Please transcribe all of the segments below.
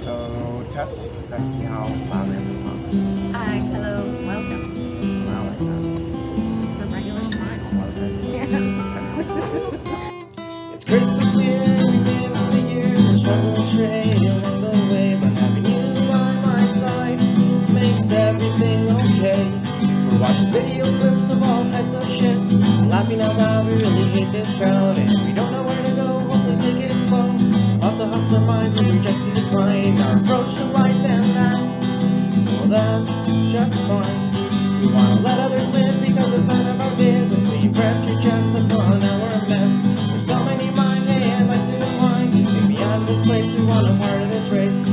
So test, gotta see how loud we have to talk. Hi, hello, welcome. Smile like that. It's a regular smile. It's crystal clear every day of the year. The struggle straight along the way, but having you by my side makes everything okay. We're watching video clips of all types of shits, laughing out loud. We really hate this crowd, and we don't know where to go. Hopefully, take it slow. Lots of hustler minds will reject and decline our approach to life, and that, well, that's just fine. We wanna let others live because it's none of our business. So you press your chest upon our mess. There's so many minds, hey, I'd like to align. Take me out of this place, we want a part of this race. We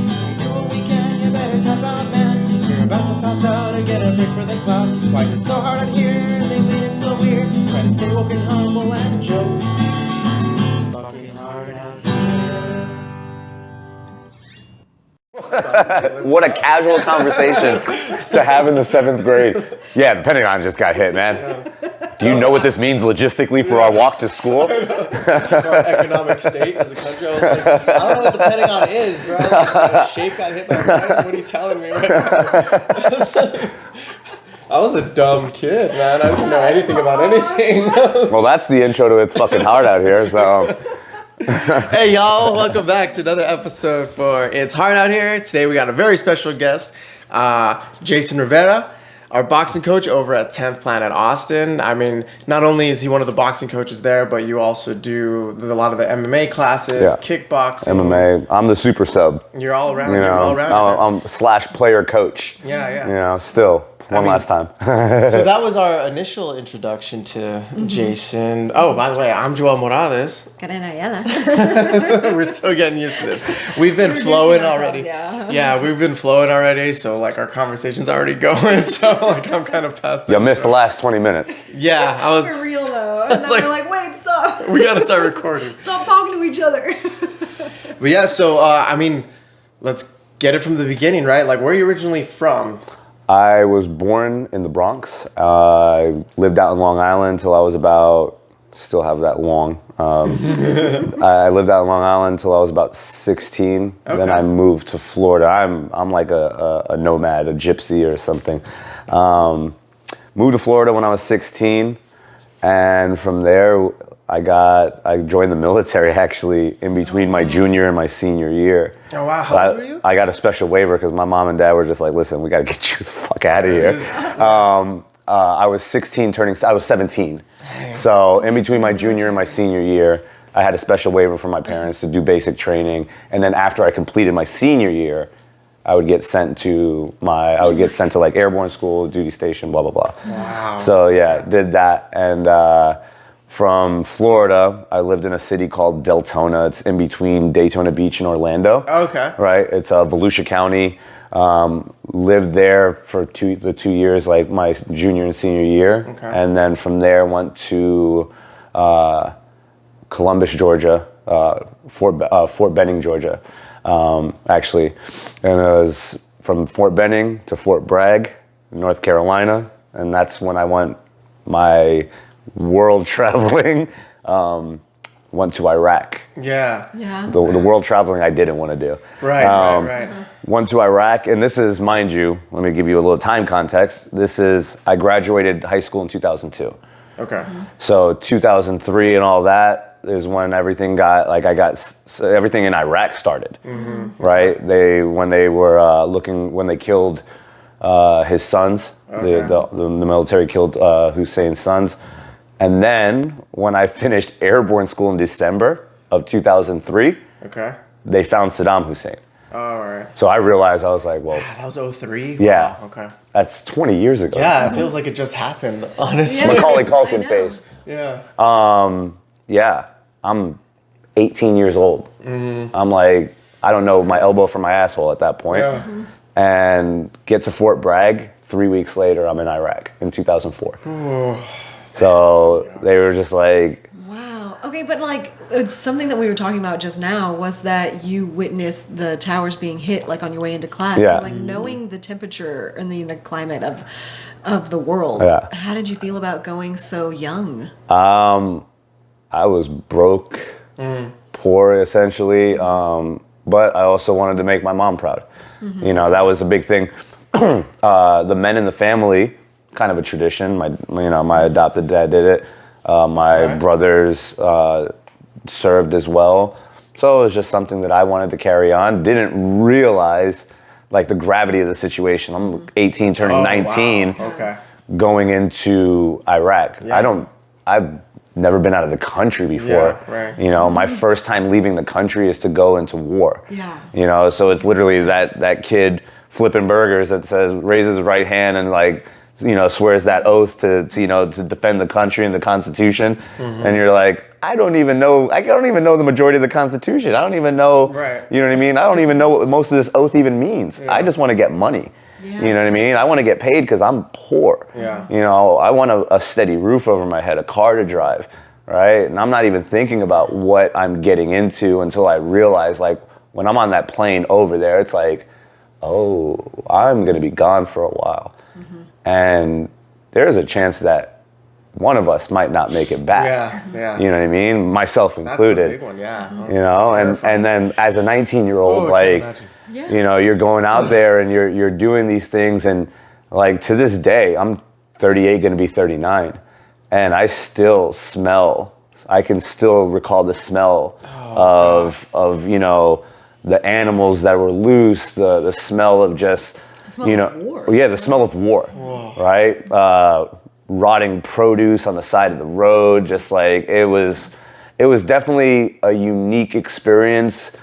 do what we can, you better tap out, man. You're about to pass out or get a pick for the cloud. Why is it so hard out here? They made it so weird. Try to stay woke and humble and joke. It's fucking hard out here. What a casual conversation to have in the 7th grade. Yeah, the Pentagon just got hit, man. Do you know what this means logistically for our walk to school? Our economic state as a country. I was like, I don't know what the Pentagon is, bro. The shape got hit by a plane. What are you telling me right now? I was a dumb kid, man. I didn't know anything about anything. Well, that's the intro to It's Fucking Hard Out Here, so... Hey, y'all. Welcome back to another episode for It's Hard Out Here. Today we got a very special guest, Jason Rivera, our boxing coach over at 10th Planet Austin. I mean, not only is he one of the boxing coaches there, but you also do a lot of the MMA classes, Yeah. kickboxing. MMA, I'm the super sub. You're all around. You You're all know, around. I'm / player coach. Yeah. You know, still, last time. So that was our initial introduction to Jason. Oh, by the way, I'm Joel Morales. Karen Ayala. We're still getting used to this. We've been flowing already. Yeah. We've been flowing already. So like our conversation's already going. So like I'm kind of past that. You missed the last 20 minutes. Yeah, I was. For real though. And then like- we're like, wait, stop. We gotta start recording. Stop talking to each other. But yeah, so I mean, let's get it from the beginning, right? Like, where are you originally from? I was born in the Bronx. I lived out in Long Island till I was about, still have that long. I lived out in Long Island till I was about 16. Okay. Then I moved to Florida. I'm like a nomad, a gypsy or something. Moved to Florida when I was 16. And from there, I joined the military actually in between my junior and my senior year. Oh wow, how old were you? I got a special waiver because my mom and dad were just like, listen, we got to get you the fuck out of here. I was 17. Dang. So in between my junior and my senior year, I had a special waiver from my parents to do basic training. And then after I completed my senior year, I would get sent to like airborne school, duty station, blah, blah, blah. Wow. So yeah, did that. And from Florida, I lived in a city called Deltona. It's in between Daytona Beach and Orlando. Okay. Right? It's Volusia County. Lived there for the 2 years, like my junior and senior year. Okay. And then from there went to Columbus, Georgia, Fort Benning, Georgia, actually. And it was from Fort Benning to Fort Bragg, North Carolina. And that's when I went my world traveling, went to Iraq. Yeah. Yeah. The world traveling I didn't want to do. Right. Went to Iraq, and this is, mind you, let me give you a little time context. I graduated high school in 2002. Okay. So 2003 and all that is when everything everything in Iraq started, right? When they killed his sons, Okay. the military killed Hussein's sons. And then when I finished airborne school in December of 2003, Okay. they found Saddam Hussein. All right. So I realized, I was like, well, That was 03? Yeah. Wow, okay. that's 20 years ago. Yeah, it feels like it just happened, honestly. Yeah. Macaulay I Culkin know. face. Yeah. Yeah, I'm 18 years old. I'm like, I don't know my elbow from my asshole at that point. Yeah. And get to Fort Bragg, 3 weeks later, I'm in Iraq in 2004. So they were just like, Wow. Okay, but like it's something that we were talking about just now was that you witnessed the towers being hit like on your way into class. Yeah. So like knowing the temperature and the climate of the world. Yeah. How did you feel about going so young? I was broke, poor essentially, but I also wanted to make my mom proud. You know, that was a big thing. The men in the family, kind of a tradition. My adopted dad did it. My brothers served as well. So it was just something that I wanted to carry on. Didn't realize like the gravity of the situation. I'm 18, turning 19, Wow. Okay. going into Iraq. Yeah. I've never been out of the country before. Yeah, right. You know, my first time leaving the country is to go into war. Yeah. You know, so it's literally that kid flipping burgers that says, raises his right hand and like, you know, swears that oath to defend the country and the Constitution. And you're like, I don't even know the majority of the Constitution. I don't even know, Right. you know what I mean? I don't even know what most of this oath even means. I just want to get money. Yes. You know what I mean? I want to get paid because I'm poor. Yeah. You know, I want a steady roof over my head, a car to drive, right? And I'm not even thinking about what I'm getting into until I realize, like, when I'm on that plane over there, it's like, oh, I'm going to be gone for a while. And there's a chance that one of us might not make it back. Yeah. You know what I mean? Myself That's included. the big one. Yeah. You know, and then as a 19-year-old, Oh, I like, can imagine. you know, you're going out there and you're doing these things, and like to this day, I'm 38, going to be 39, and I can still recall the smell of you know, the animals that were loose, the smell of just, smell you know, of war. the smell of war, right? Rotting produce on the side of the road, just like it was definitely a unique experience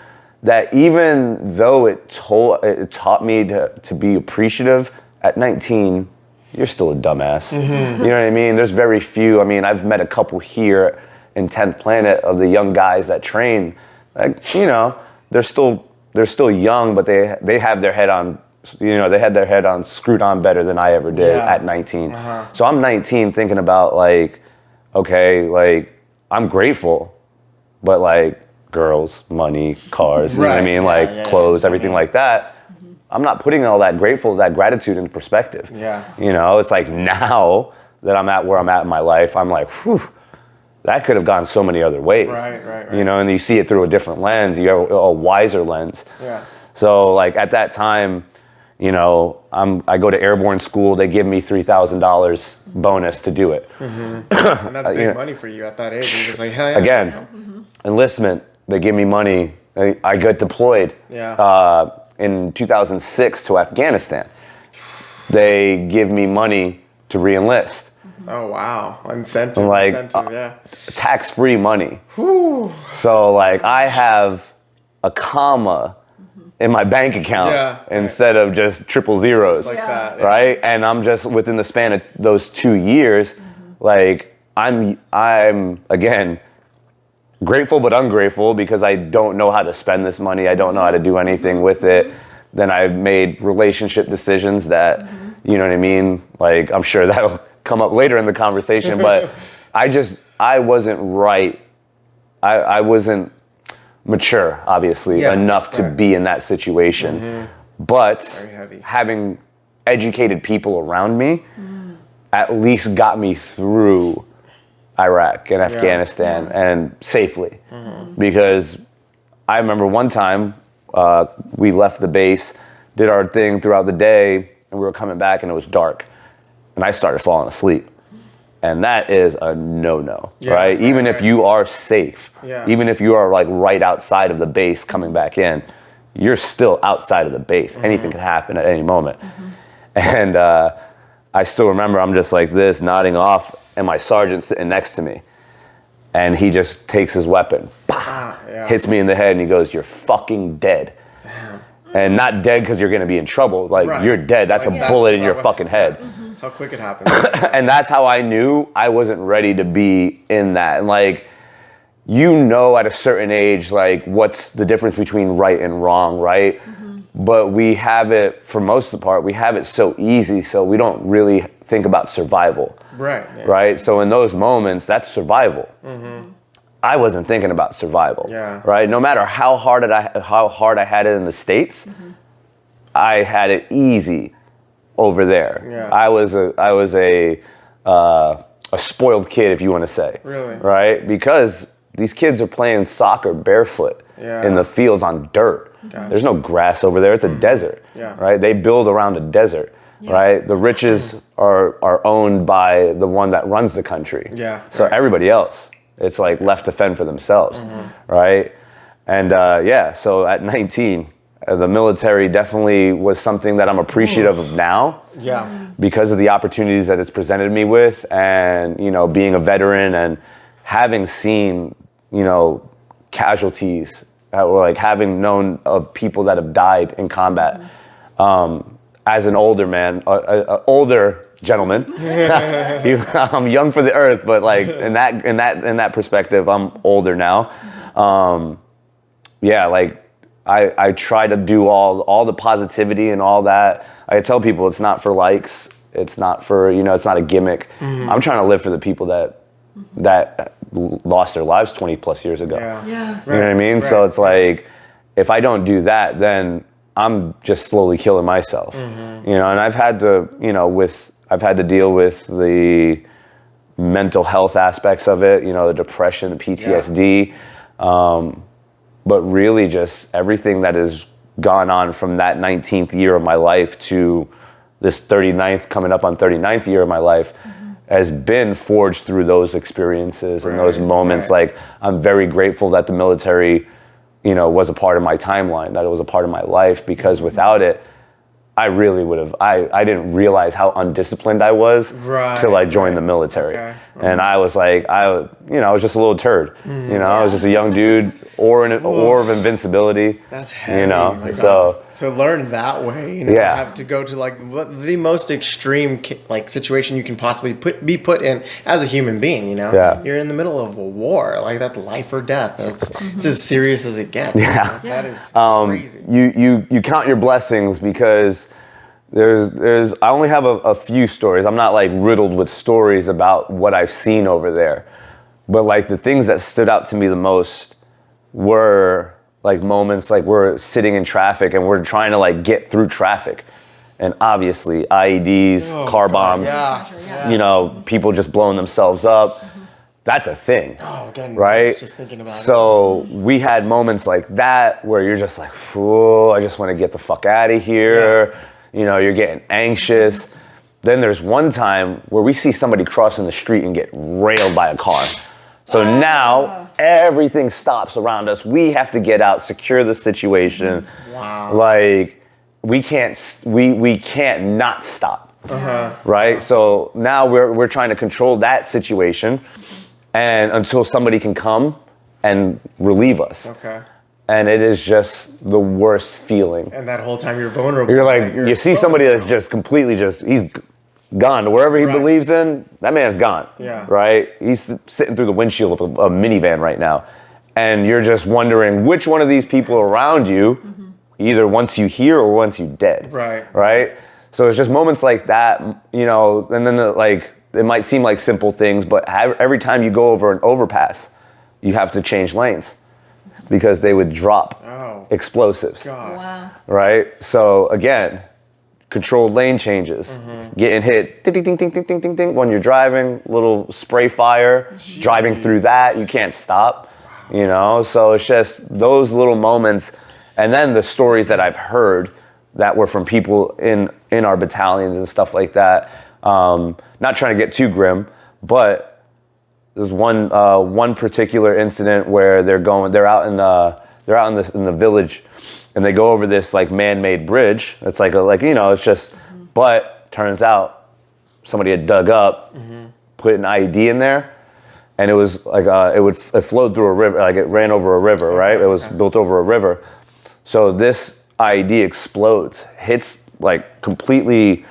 that even though it taught me to be appreciative, at 19, you're still a dumbass. You know what I mean? There's very few. I mean, I've met a couple here in 10th Planet of the young guys that train. Like, you know, they're still young, but they have their head on, you know, they had their head on screwed on better than I ever did at 19. So I'm 19 thinking about like, okay, like I'm grateful, but like girls, money, cars, you know what I mean? Like clothes, everything like that. I'm not putting all that gratitude into perspective. Yeah. You know, it's like now that I'm at where I'm at in my life, I'm like, whew, that could have gone so many other ways. Right. You know, and you see it through a different lens. You have a wiser lens. Yeah. So like at that time, you know, I go to airborne school. They give me $3,000 bonus to do it. And that's big money for you at that age. You're just like, hell yeah. Again, enlistment. They give me money. I got deployed in 2006 to Afghanistan. They give me money to re-enlist. Oh wow, incentive, Like, yeah. Tax-free money. So like I have a comma in my bank account instead of just triple zeros. Just like that. Right? And I'm just within the span of those 2 years, like I'm again grateful but ungrateful because I don't know how to spend this money. I don't know how to do anything with it. Then I've made relationship decisions that, you know what I mean? Like I'm sure that'll come up later in the conversation, but I wasn't right. I wasn't mature, obviously, enough to be in that situation. But having educated people around me at least got me through Iraq and Afghanistan and safely. Because I remember one time we left the base, did our thing throughout the day, and we were coming back and it was dark. And I started falling asleep. And that is a no-no, right? Even if you are safe, even if you are like right outside of the base coming back in, you're still outside of the base. Anything could happen at any moment. And I still remember I'm just like this, nodding off, and my sergeant's sitting next to me. And he just takes his weapon, hits me in the head, and he goes, "You're fucking dead." Damn. And not dead because you're gonna be in trouble. Like, you're dead. That's like a bullet in your fucking head. That's how quick it happens. And that's how I knew I wasn't ready to be in that. And like, you know, at a certain age, like what's the difference between right and wrong, right? But we have it, for most of the part, we have it so easy, so we don't really think about survival. Right? So in those moments, that's survival. I wasn't thinking about survival. Right? No matter how hard I had it in the States, I had it easy over there. I was a spoiled kid, if you want to say. Right? Because these kids are playing soccer barefoot in the fields on dirt. Gotcha. There's no grass over there. It's a desert, Yeah. right? They build around a desert, right? The riches are owned by the one that runs the country. Yeah, So right. everybody else, it's like left to fend for themselves, right? And so at 19, the military definitely was something that I'm appreciative of now. Yeah. Because of the opportunities that it's presented me with, and being a veteran and having seen casualties, or like having known of people that have died in combat. As an older man, older gentleman, I'm young for the earth, but like in that perspective, I'm older now. Like I try to do all the positivity and all that. I tell people it's not for likes. It's not for, it's not a gimmick. I'm trying to live for the people that lost their lives 20 plus years ago. Yeah. You know what I mean? So it's like, if I don't do that, then I'm just slowly killing myself. And I've had to, I've had to deal with the mental health aspects of it, the depression, the PTSD. But really just everything that has gone on from that 19th year of my life to this 39th, coming up on 39th year of my life, has been forged through those experiences and those moments. Like, I'm very grateful that the military, was a part of my timeline, that it was a part of my life, because without it, I really would have, I didn't realize how undisciplined I was till I joined the military. And I was like, I was just a little turd. I was just a young dude, or of invincibility. That's heavy. Like, so to learn that way, have to go to like the most extreme like situation you can possibly be put in as a human being. You're in the middle of a war, like that's life or death. It's as serious as it gets. That is crazy. You count your blessings, because there's I only have a few stories. I'm not like riddled with stories about what I've seen over there, but like the things that stood out to me the most were like moments like we're sitting in traffic and we're trying to like get through traffic, and obviously IEDs, car bombs, people just blowing themselves up. That's a thing. Right? I was just thinking about it. So we had moments like that where you're just like, whoa, I just want to get the fuck out of here. You're getting anxious. Then there's one time where we see somebody crossing the street and get railed by a car. So now everything stops around us. We have to get out, secure the situation. Wow. Like we can't not stop. Right? So now we're trying to control that situation, and until somebody can come and relieve us. And it is just the worst feeling. And that whole time you're vulnerable. You're like, you see somebody that's just completely he's gone. Wherever he believes in, that man's gone. Right? He's sitting through the windshield of a minivan right now. And you're just wondering which one of these people around you either wants you here or wants you dead. Right? So it's just moments like that, and then it might seem like simple things, but every time you go over an overpass, you have to change lanes, because they would drop explosives. Wow. Right? So again, controlled lane changes, getting hit, ding, ding, ding, ding, ding, ding, ding, when you're driving, little spray fire, driving through that, you can't stop, So it's just those little moments. And then the stories that I've heard that were from people in our battalions and stuff like that. Not trying to get too grim, but there's one particular incident where they're out in the village, and they go over this like man-made bridge. It's it's just, but turns out somebody had dug up, put an IED in there, and it was like it flowed through a river, like it ran over a river, right? It was built over a river. So this IED explodes, hits like completely.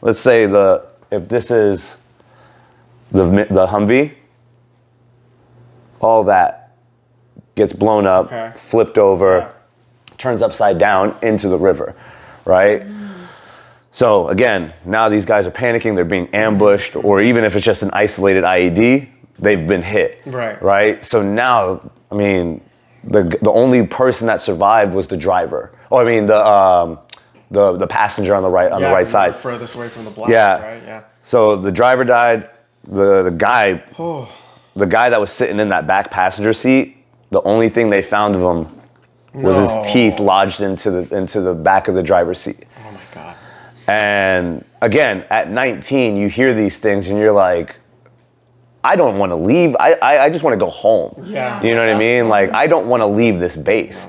Let's say if this is the Humvee. All that gets blown up, flipped over, turns upside down into the river, right? So again, now these guys are panicking, they're being ambushed, or even if it's just an isolated IED, they've been hit, right? So now, I mean, the only person that survived was the driver. The passenger on the right side. Furthest away from the blast, right? So the driver died, the guy that was sitting in that back passenger seat, the only thing they found of him was his teeth lodged into the back of the driver's seat. Oh my God. And again, at 19, you hear these things and you're like, I don't want to leave. I just want to go home. Yeah. You know what I mean? Like, I don't want to leave this base.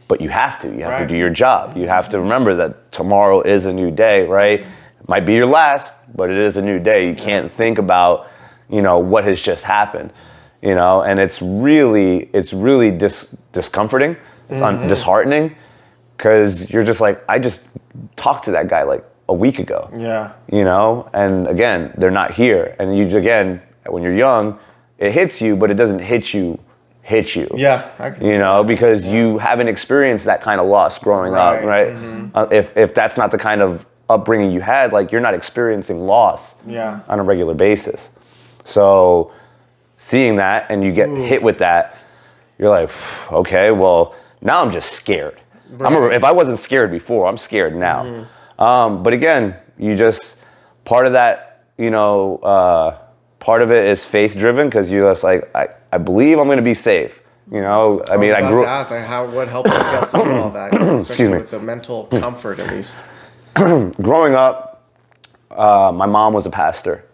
But you have to. You have to do your job. You have to remember that tomorrow is a new day, right? It might be your last, but it is a new day. You can't think about, what has just happened, and it's really discomforting. It's disheartening, because you're just like, I just talked to that guy like a week ago. Yeah. And again, they're not here. And when you're young, it hits you, but it doesn't hit you. Yeah, I can see because you haven't experienced that kind of loss growing up, right? If that's not the kind of upbringing you had, like, you're not experiencing loss on a regular basis. So seeing that and you get hit with that, you're like, okay, well, now I'm just scared. If I wasn't scared before, I'm scared now. But again, part of that, part of it is faith driven, because you're just like, I believe I'm going to be safe. I grew up. Ask, what helped you get through all that, especially with the mental comfort, at least. Growing up, my mom was a pastor.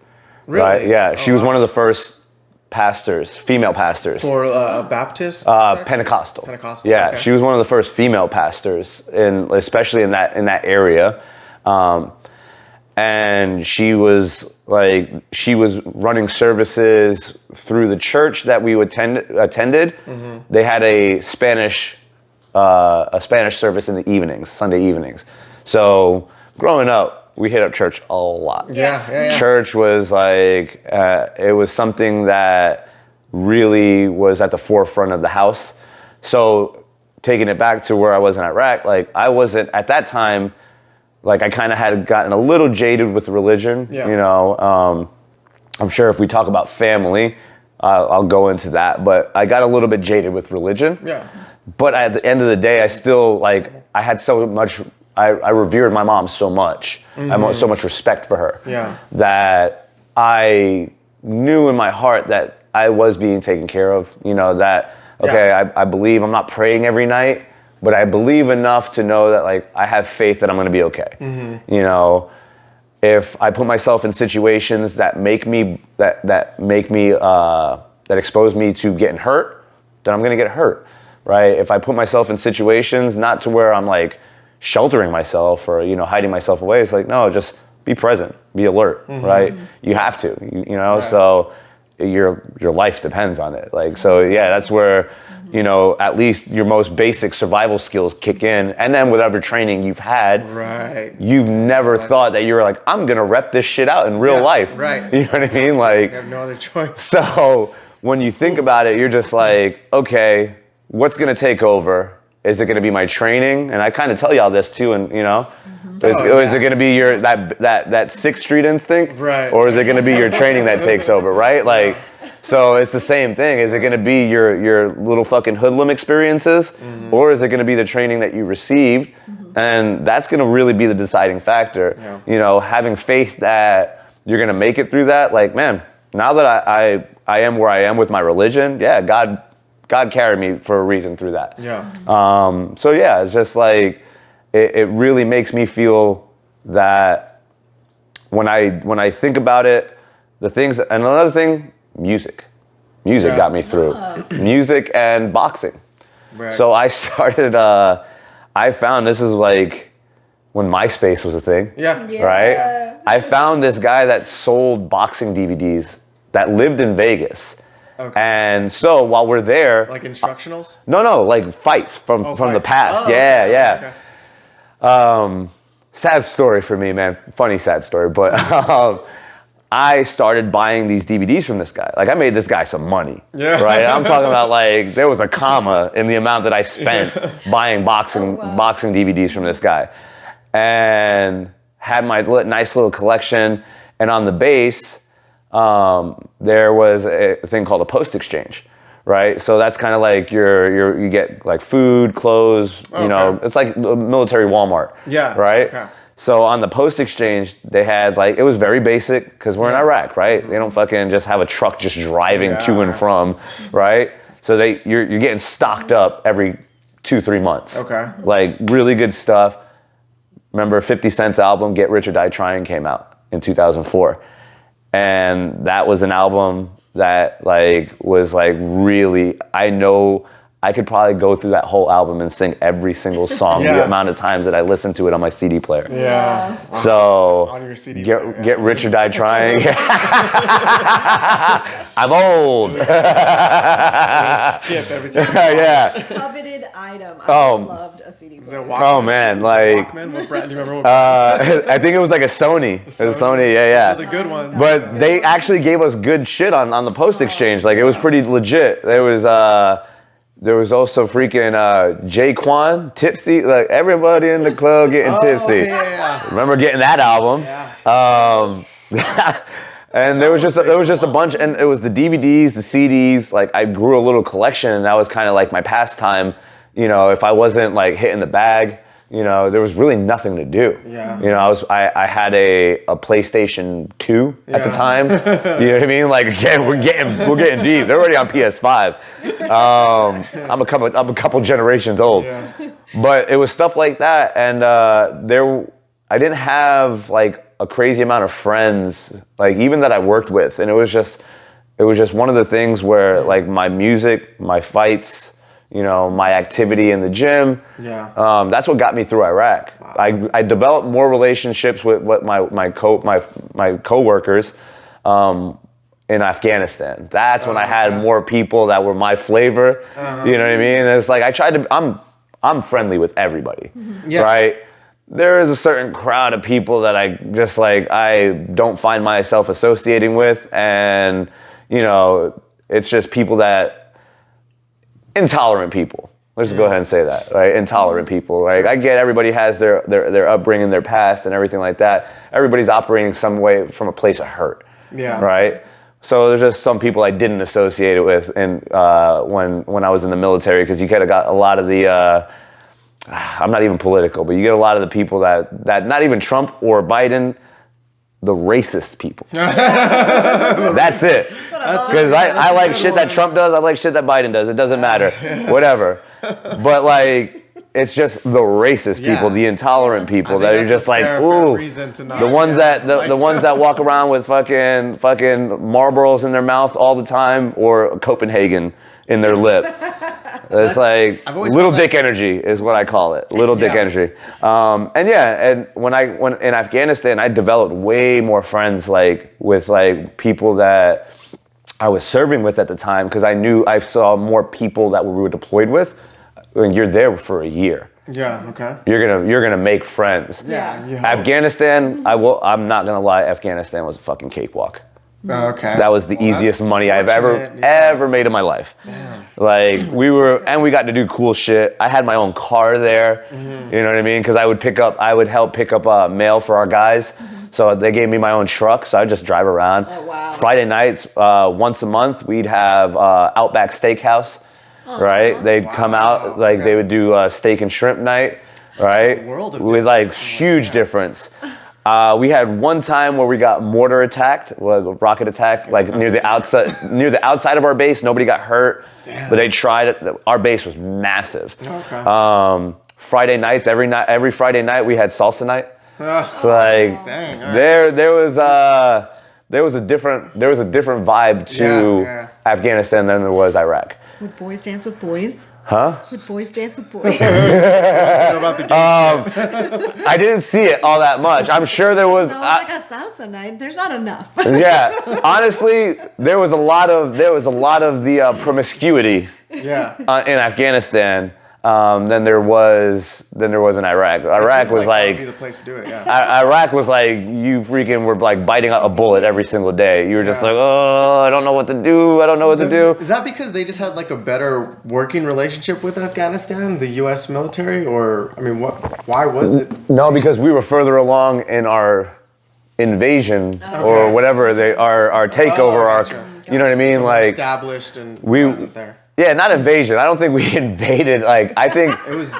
Really? Right? Yeah, she was one of the first pastors, female pastors. For a Baptist? Pentecostal. Yeah, okay. She was one of the first female pastors, especially in that area. And she was running services through the church that we attended. Mm-hmm. They had a Spanish service in the evenings, Sunday evenings. So growing up, we hit up church a lot. Yeah. Church was like, it was something that really was at the forefront of the house. So taking it back to where I was in Iraq, like, I wasn't at that time. Like, I kind of had gotten a little jaded with religion, I'm sure if we talk about family, I'll go into that, but I got a little bit jaded with religion. Yeah. But at the end of the day, I still, I had so much, I revered my mom so much. I had so much respect for her. Yeah. That I knew in my heart that I was being taken care of, I believe I'm not praying every night, but I believe enough to know that, I have faith that I'm going to be okay. Mm-hmm. If I put myself in situations that expose me to getting hurt, then I'm going to get hurt, right? If I put myself in situations not to where I'm sheltering myself or, hiding myself away, it's no, just be present, be alert, right? You have to, right. So your life depends on it. That's where, at least your most basic survival skills kick in. And then whatever training you've had, right. You've never thought that you were I'm going to rep this shit out in real life. Right. You know what I mean? You have no other choice. So when you think about it, you're just okay, what's going to take over? Is it going to be my training? And I kind of tell y'all this too, and is it going to be your that 6th Street instinct, right? Or is it going to be your training that takes over, right? So it's the same thing. Is it going to be your little fucking hoodlum experiences, or is it going to be the training that you received? And that's going to really be the deciding factor. Yeah. Having faith that you're going to make it through that. Man, now that I am where I am with my religion, yeah, God carried me for a reason through that. Yeah. It's just it really makes me feel that when I think about it, the things, and another thing, music got me through. Music and boxing. Right. So I started, I found, this is when MySpace was a thing. Yeah. Right? I found this guy that sold boxing DVDs that lived in Vegas. Okay. And so while we're there, instructionals? No, fights from the past. Oh, yeah. Okay. Sad story for me, man. Funny sad story, but I started buying these DVDs from this guy. I made this guy some money. Yeah. Right? I'm talking about there was a comma in the amount that I spent buying boxing DVDs from this guy, and had my nice little collection. And on the base, there was a thing called a post exchange, right? So that's kind of you get food, clothes, it's like a military Walmart. Yeah. Right? Okay. So on the post exchange, they had it was very basic because we're in Iraq, right? They don't fucking just have a truck just driving to and from, right? So you're getting stocked up every 2-3 months. Okay. Like really good stuff. Remember 50 Cent's album Get Rich or Die Trying came out in 2004. And that was an album that like was like really, I know I could probably go through that whole album and sing every single song the amount of times that I listened to it on my CD player. Yeah. So On your CD get, player, get Rich or Die Trying. I'm old. Skip every time. Yeah. Coveted item. I Oh. loved a CD player. Oh man, like Walkman? What brand? Do you remember what brand? I think it was like a Sony. It was Sony, That was a yeah. good one. But they actually gave us good shit on the post exchange. Like it was pretty legit. There was also freaking Jaquan, Tipsy, like everybody in the club getting tipsy. Yeah. Remember getting that album? And there was just a bunch, and it was the DVDs, the CDs. Like I grew a little collection, and that was kind of like my pastime. You know, if I wasn't like hitting the bag, you know, there was really nothing to do. Yeah. You know, I had a PlayStation 2 at the time. You know what I mean? Like again, we're getting deep. They're already on PS5. I'm a couple generations old. Yeah. But it was stuff like that, and I didn't have like a crazy amount of friends, like even that I worked with, and it was just one of the things where like my music, my fights, you know, my activity in the gym. Yeah. That's what got me through Iraq. Wow. I developed more relationships with what my coworkers in Afghanistan. That's when I had more people that were my flavor. You know what I mean? And it's like I'm friendly with everybody, right? There is a certain crowd of people that I just like I don't find myself associating with, and you know, it's just people that. Intolerant people. Let's just go ahead and say that, right? Intolerant people. Like I get everybody has their upbringing, their past, and everything like that. Everybody's operating some way from a place of hurt. Yeah. Right. So there's just some people I didn't associate it with, and when I was in the military, because you kind of got a lot of the. I'm not even political, but you get a lot of the people that not even Trump or Biden. The racist people. That's it. Because I like shit that Trump does. I like shit that Biden does. It doesn't matter. Whatever. But like, it's just the racist people, the intolerant people that are just like, ooh. The ones that walk around with fucking Marlboros in their mouth all the time, or Copenhagen in their lip. It's like little dick energy is what I call it. Little dick energy. And when in Afghanistan, I developed way more friends like with like people that I was serving with at the time, because I saw more people that we were deployed with. When you're there for a year. Yeah, okay. You're gonna make friends. Yeah. Afghanistan, I'm not gonna lie, Afghanistan was a fucking cakewalk. Okay. That was the easiest money I've ever made in my life. Damn. Like we got to do cool shit. I had my own car there. You know what I mean? Because I would help pick up mail for our guys. So they gave me my own truck, so I'd just drive around. Oh, wow. Friday nights, once a month, we'd have Outback Steakhouse. Right? They'd come out, like they would do steak and shrimp night, right? With like huge difference. We had one time where we got mortar attacked, rocket attack, like near the outside of our base. Nobody got hurt, but they tried it. Our base was massive. Okay. Friday nights, every Friday night we had salsa night. So like, dang, there was a different vibe to Afghanistan than there was Iraq. Would boys dance with boys? Huh? Would boys dance with boys? I didn't see it all that much. I'm sure there was. No, like a salsa night. There's not enough. Yeah, honestly, there was a lot of the promiscuity. Yeah. In Afghanistan. Than there was in Iraq. Iraq was like, be the place to do it, Iraq was like, you freaking were like biting a bullet every single day. You were just like, oh, I don't know what to do. I don't know what to do. Is that because they just had like a better working relationship with Afghanistan, the U.S. military, or I mean, why was it? No, because we were further along in our invasion or whatever our takeover, you know what I mean? So like established and we wasn't there. Yeah, not invasion. I don't think we invaded. Like, I think It was.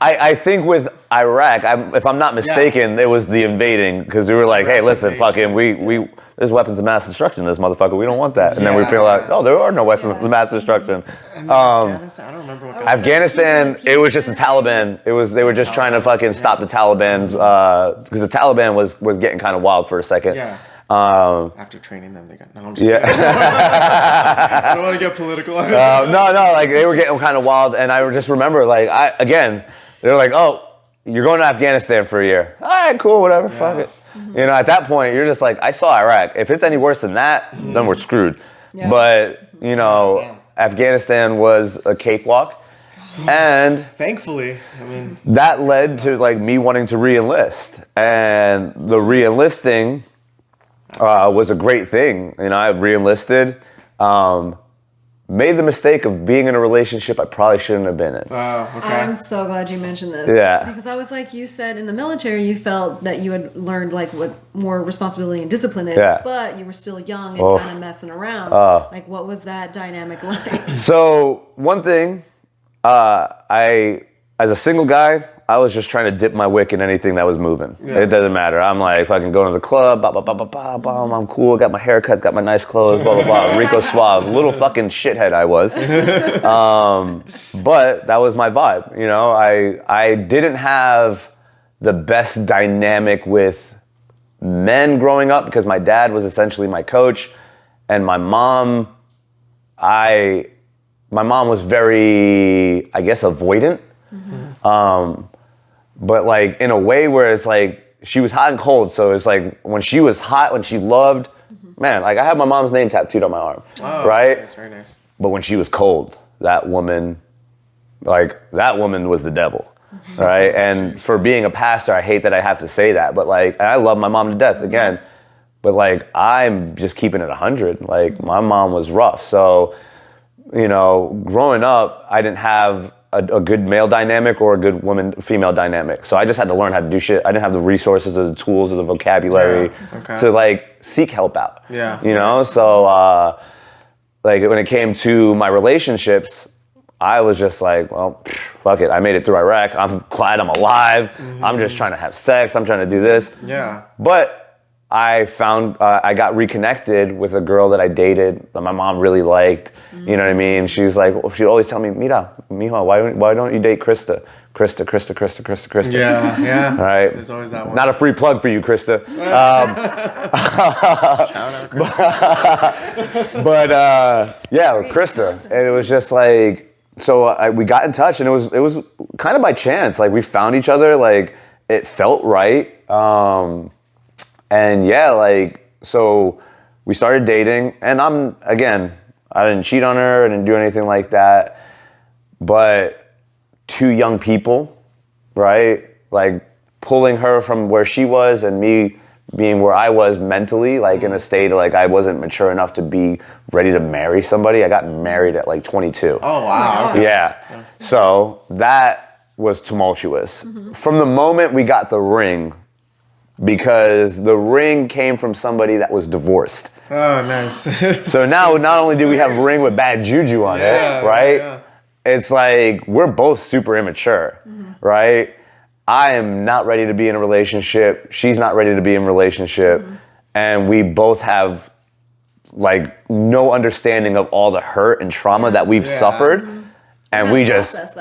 I think with Iraq, if I'm not mistaken, it was the invading, because we were like, hey, listen, fucking, we there's weapons of mass destruction in this motherfucker. We don't want that. And then we feel like, oh, there are no weapons of mass destruction. Afghanistan, I don't remember what Afghanistan, it was just the Taliban. They were just trying to fucking stop the Taliban because the Taliban was getting kind of wild for a second. Yeah. After training them, they got. No, I'm just kidding. I don't want to get political. No, like they were getting kind of wild, and I just remember like they were like, oh, you're going to Afghanistan for a year. All right, cool, whatever, fuck it. You know, at that point, you're just like, I saw Iraq. If it's any worse than that, then we're screwed. Yeah. But you know, Afghanistan was a cakewalk. And thankfully, I mean, that led to like me wanting to re-enlist, and the re-enlisting was a great thing. You know, I re-enlisted, made the mistake of being in a relationship I probably shouldn't have been in. Oh, okay. I'm so glad you mentioned this. Yeah. Because I was like, you said in the military you felt that you had learned like what more responsibility and discipline is, but you were still young and kind of messing around. Like, what was that dynamic like? So one thing, as a single guy, I was just trying to dip my wick in anything that was moving. Yeah. It doesn't matter. I'm like fucking going to the club, I'm cool, got my haircuts, got my nice clothes, blah, blah, blah. Rico Suave, little fucking shithead I was. But that was my vibe, you know? I didn't have the best dynamic with men growing up because my dad was essentially my coach, and my mom was very, I guess, avoidant. Mm-hmm. But like in a way where it's like she was hot and cold. So it's like when she was hot, when she loved, man, like I have my mom's name tattooed on my arm, right? Nice, very nice. But when she was cold, that woman was the devil, right? And for being a pastor, I hate that I have to say that, but like, I love my mom to death again, but like, I'm just keeping it 100. Like my mom was rough. So, you know, growing up, I didn't have a good male dynamic or a good female dynamic. So I just had to learn how to do shit. I didn't have the resources or the tools or the vocabulary to like seek help out. Yeah. You know? So like when it came to my relationships, I was just like, well, fuck it. I made it through Iraq. I'm glad I'm alive. Mm-hmm. I'm just trying to have sex. I'm trying to do this. Yeah. But I found, I got reconnected with a girl that I dated that my mom really liked. You know what I mean? She's like, she'd always tell me, Mira, mijo, why don't you date Krista? Krista. Yeah. All right. There's always that one. Not a free plug for you, Krista. Shout out, Krista. But Krista. And it was just like, so we got in touch, and it was kind of by chance. Like we found each other, like it felt right. And yeah, like, so we started dating, and I didn't cheat on her, I didn't do anything like that, but two young people, right? Like pulling her from where she was and me being where I was mentally, like in a state of like, I wasn't mature enough to be ready to marry somebody. I got married at like 22. Oh, wow. Okay. Yeah. So that was tumultuous. Mm-hmm. From the moment we got the ring, because the ring came from somebody that was divorced. Oh, nice. So now, not only do we have a ring with bad juju on it, right? Yeah. It's like, we're both super immature, right? I am not ready to be in a relationship. She's not ready to be in a relationship. And we both have like no understanding of all the hurt and trauma that we've suffered. And we just,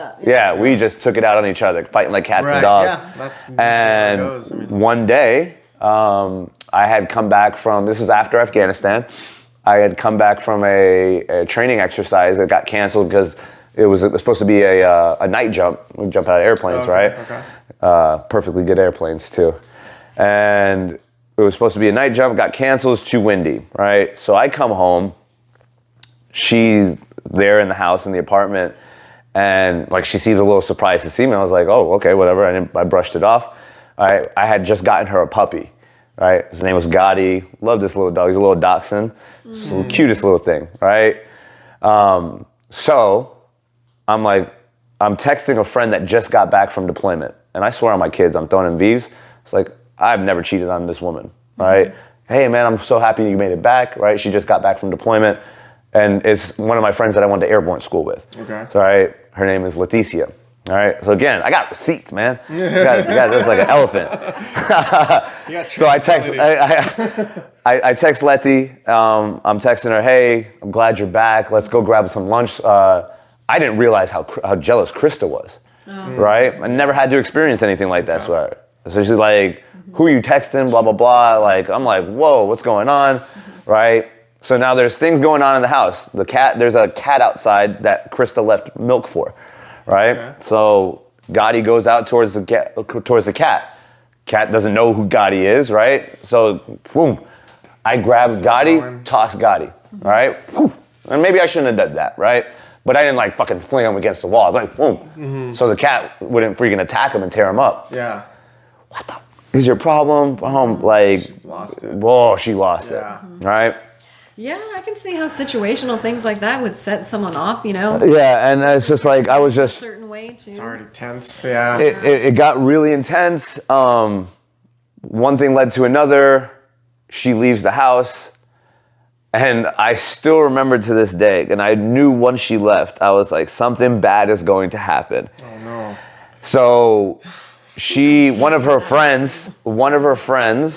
we just took it out on each other, fighting like cats and dogs. Yeah, that's and how it goes. One day, I had come back from, this was after Afghanistan, I had come back from a training exercise that got canceled because it was supposed to be a night jump. We jump out of airplanes, right? Okay. Perfectly good airplanes too. And it was supposed to be a night jump, got canceled, it's too windy, right? So I come home, she's there in the house, in the apartment, and like she seems a little surprised to see me. I was like, oh, okay, whatever. I brushed it off. I had just gotten her a puppy, right? His name was Gotti. Love this little dog. He's a little dachshund. The cutest little thing, right? So I'm like, I'm texting a friend that just got back from deployment. And I swear on my kids, I'm throwing in V's. It's like, I've never cheated on this woman, right? Hey man, I'm so happy you made it back, right? She just got back from deployment. And it's one of my friends that I went to airborne school with. Okay. So, right, her name is Leticia. All right. So again, I got receipts, man. You guys that's like an elephant. So I text Letty. I'm texting her, hey, I'm glad you're back. Let's go grab some lunch. I didn't realize how jealous Krista was. Right? I never had to experience anything like that. So she's like, who are you texting? Blah, blah, blah. Like, I'm like, whoa, what's going on? Right? So now there's things going on in the house. There's a cat outside that Krista left milk for. Right? Okay. So Gotti goes out towards the cat. Cat doesn't know who Gotti is, right? So, boom. I grab Gotti, toss Gotti, right? And maybe I shouldn't have done that, right? But I didn't like fucking fling him against the wall. Like, boom. So the cat wouldn't freaking attack him and tear him up. Yeah. What the is your problem? Like, she lost it. Whoa, she lost it, right? Yeah, I can see how situational things like that would set someone off, you know? Yeah, and it's just like, I was just... A certain way, too. It's already tense, yeah. It got really intense. One thing led to another. She leaves the house. And I still remember to this day, and I knew once she left, I was like, something bad is going to happen. Oh, no. So... one of her friends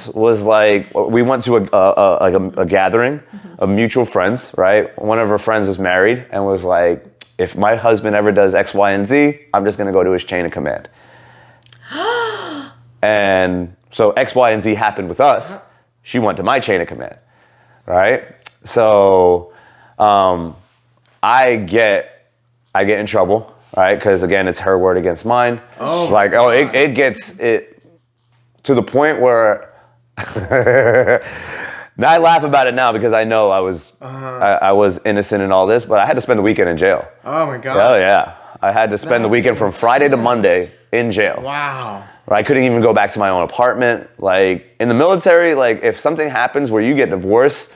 was like, we went to a gathering of mutual friends, right? One of her friends was married and was like, if my husband ever does X, Y, and Z, I'm just gonna go to his chain of command. And so X, Y, and Z happened with us. She went to my chain of command, right? So I get in trouble. Right, because again, it's her word against mine. It gets it to the point where now I laugh about it now because I know I was innocent in all this, but I had to spend the weekend in jail. Oh my God. Oh yeah, I had to spend the weekend from Friday to Monday in jail. Wow. I couldn't even go back to my own apartment. Like in the military, like if something happens where you get divorced,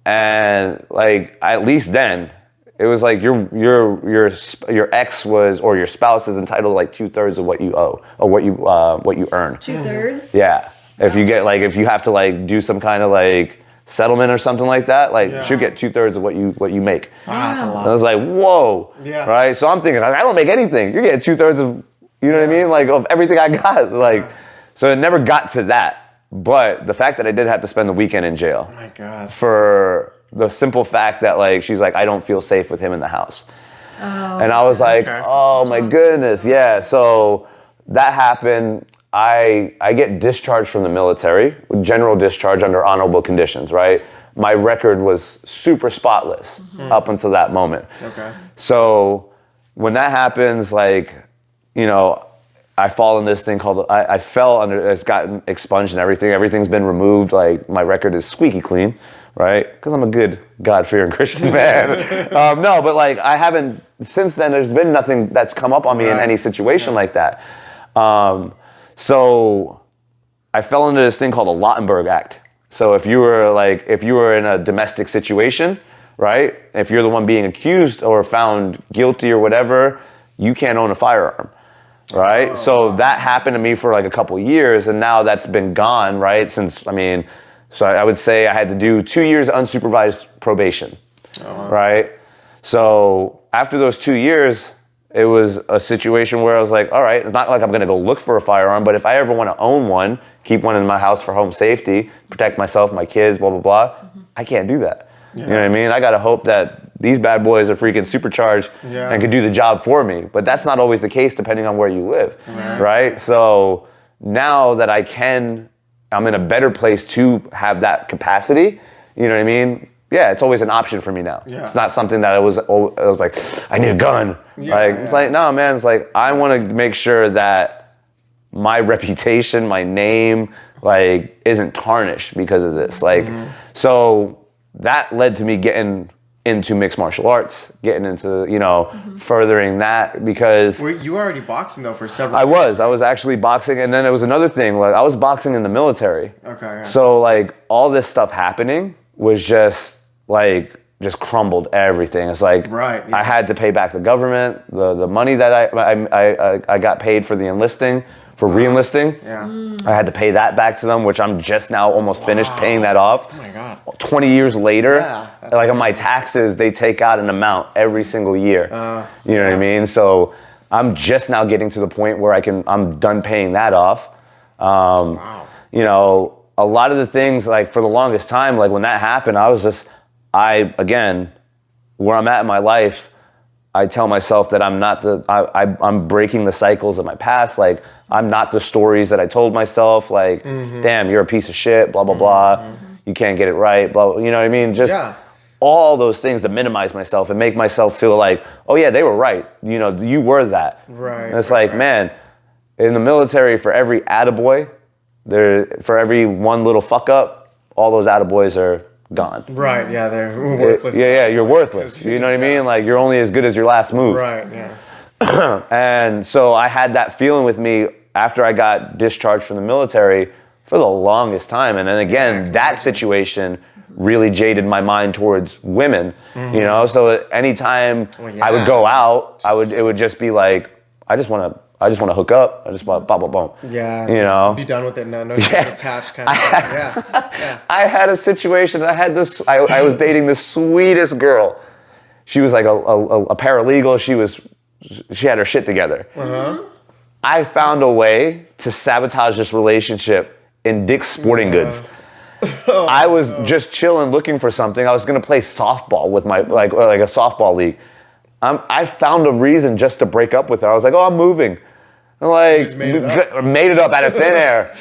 and like at least then. It was like your ex was, or your spouse is entitled to like 2/3 of what you owe or what you earn. 2/3? Yeah. If you get like, if you have to like do some kind of like settlement or something like that, like she'll get 2/3 of what you make. Wow, that's a lot. And I was like, whoa. Yeah. Right. So I'm thinking, like, I don't make anything. You're getting 2/3 of, you know what I mean? Like of everything I got. Like, so it never got to that. But the fact that I did have to spend the weekend in jail. Oh my God. For the simple fact that like she's like, I don't feel safe with him in the house. And I was like, oh my goodness, yeah. So that happened. I get discharged from the military, general discharge under honorable conditions, right? My record was super spotless up until that moment. Okay. So when that happens, like, you know, I fall in this thing called, I fell under, it's gotten expunged and everything. Everything's been removed. Like my record is squeaky clean. Right? Because I'm a good God-fearing Christian man. No, but like I haven't, since then, there's been nothing that's come up on me in any situation like that. So I fell into this thing called the Lautenberg Act. So if you were in a domestic situation, right? If you're the one being accused or found guilty or whatever, you can't own a firearm. Right? So that happened to me for like a couple years, and now that's been gone, right? So I would say I had to do 2 years unsupervised probation, right? So after those 2 years, it was a situation where I was like, all right, it's not like I'm gonna go look for a firearm, but if I ever wanna own one, keep one in my house for home safety, protect myself, my kids, blah, blah, blah, I can't do that. Yeah. You know what I mean? I gotta hope that these bad boys are freaking supercharged and can do the job for me. But that's not always the case depending on where you live, right? So now that I'm in a better place to have that capacity. You know what I mean? Yeah, it's always an option for me now. Yeah. It's not something that I was like, I need a gun. It's like, no, man, it's like, I want to make sure that my reputation, my name, like, isn't tarnished because of this. Like, so that led to me getting into mixed martial arts, getting into, you know, furthering that because... You were already boxing, though, for several years. I was actually boxing, and then it was another thing, like, I was boxing in the military. Okay, yeah. So, like, all this stuff happening was just crumbled everything. It's like, I had to pay back the government, the money that I got paid for the enlisting, for re-enlisting. Yeah. I had to pay that back to them, which I'm just now almost finished paying that off. Oh my God. 20 years later, like on my taxes, they take out an amount every single year. You know what I mean? So I'm just now getting to the point where I'm done paying that off. Wow. You know, a lot of the things, like for the longest time, like when that happened, again, where I'm at in my life, I tell myself that I'm breaking the cycles of my past. Like, I'm not the stories that I told myself, like, damn, you're a piece of shit, blah, blah, blah. You can't get it right, blah, you know what I mean? Just all those things to minimize myself and make myself feel like, oh yeah, they were right. You know, you were that. Right. And it's man, in the military, for every attaboy, for every one little fuck up, all those attaboys are gone. Right, yeah, they're worthless. Yeah, you're worthless. You know what I mean? Like, you're only as good as your last move. Right, yeah. And so I had that feeling with me after I got discharged from the military for the longest time. And then again, that situation really jaded my mind towards women, you know? So anytime I would go out, it would just be like, I just want to hook up. I just want blah, blah, blah. Yeah. You know? Be done with it. No attached kind of thing. Yeah. I had a situation. I was dating the sweetest girl. She was like a paralegal. She had her shit together. I found a way to sabotage this relationship in Dick's Sporting Goods. I was just chilling, looking for something. I was gonna play softball with my like a softball league. I found a reason just to break up with her. I was like, oh, I'm moving. Like, made it up out of thin air.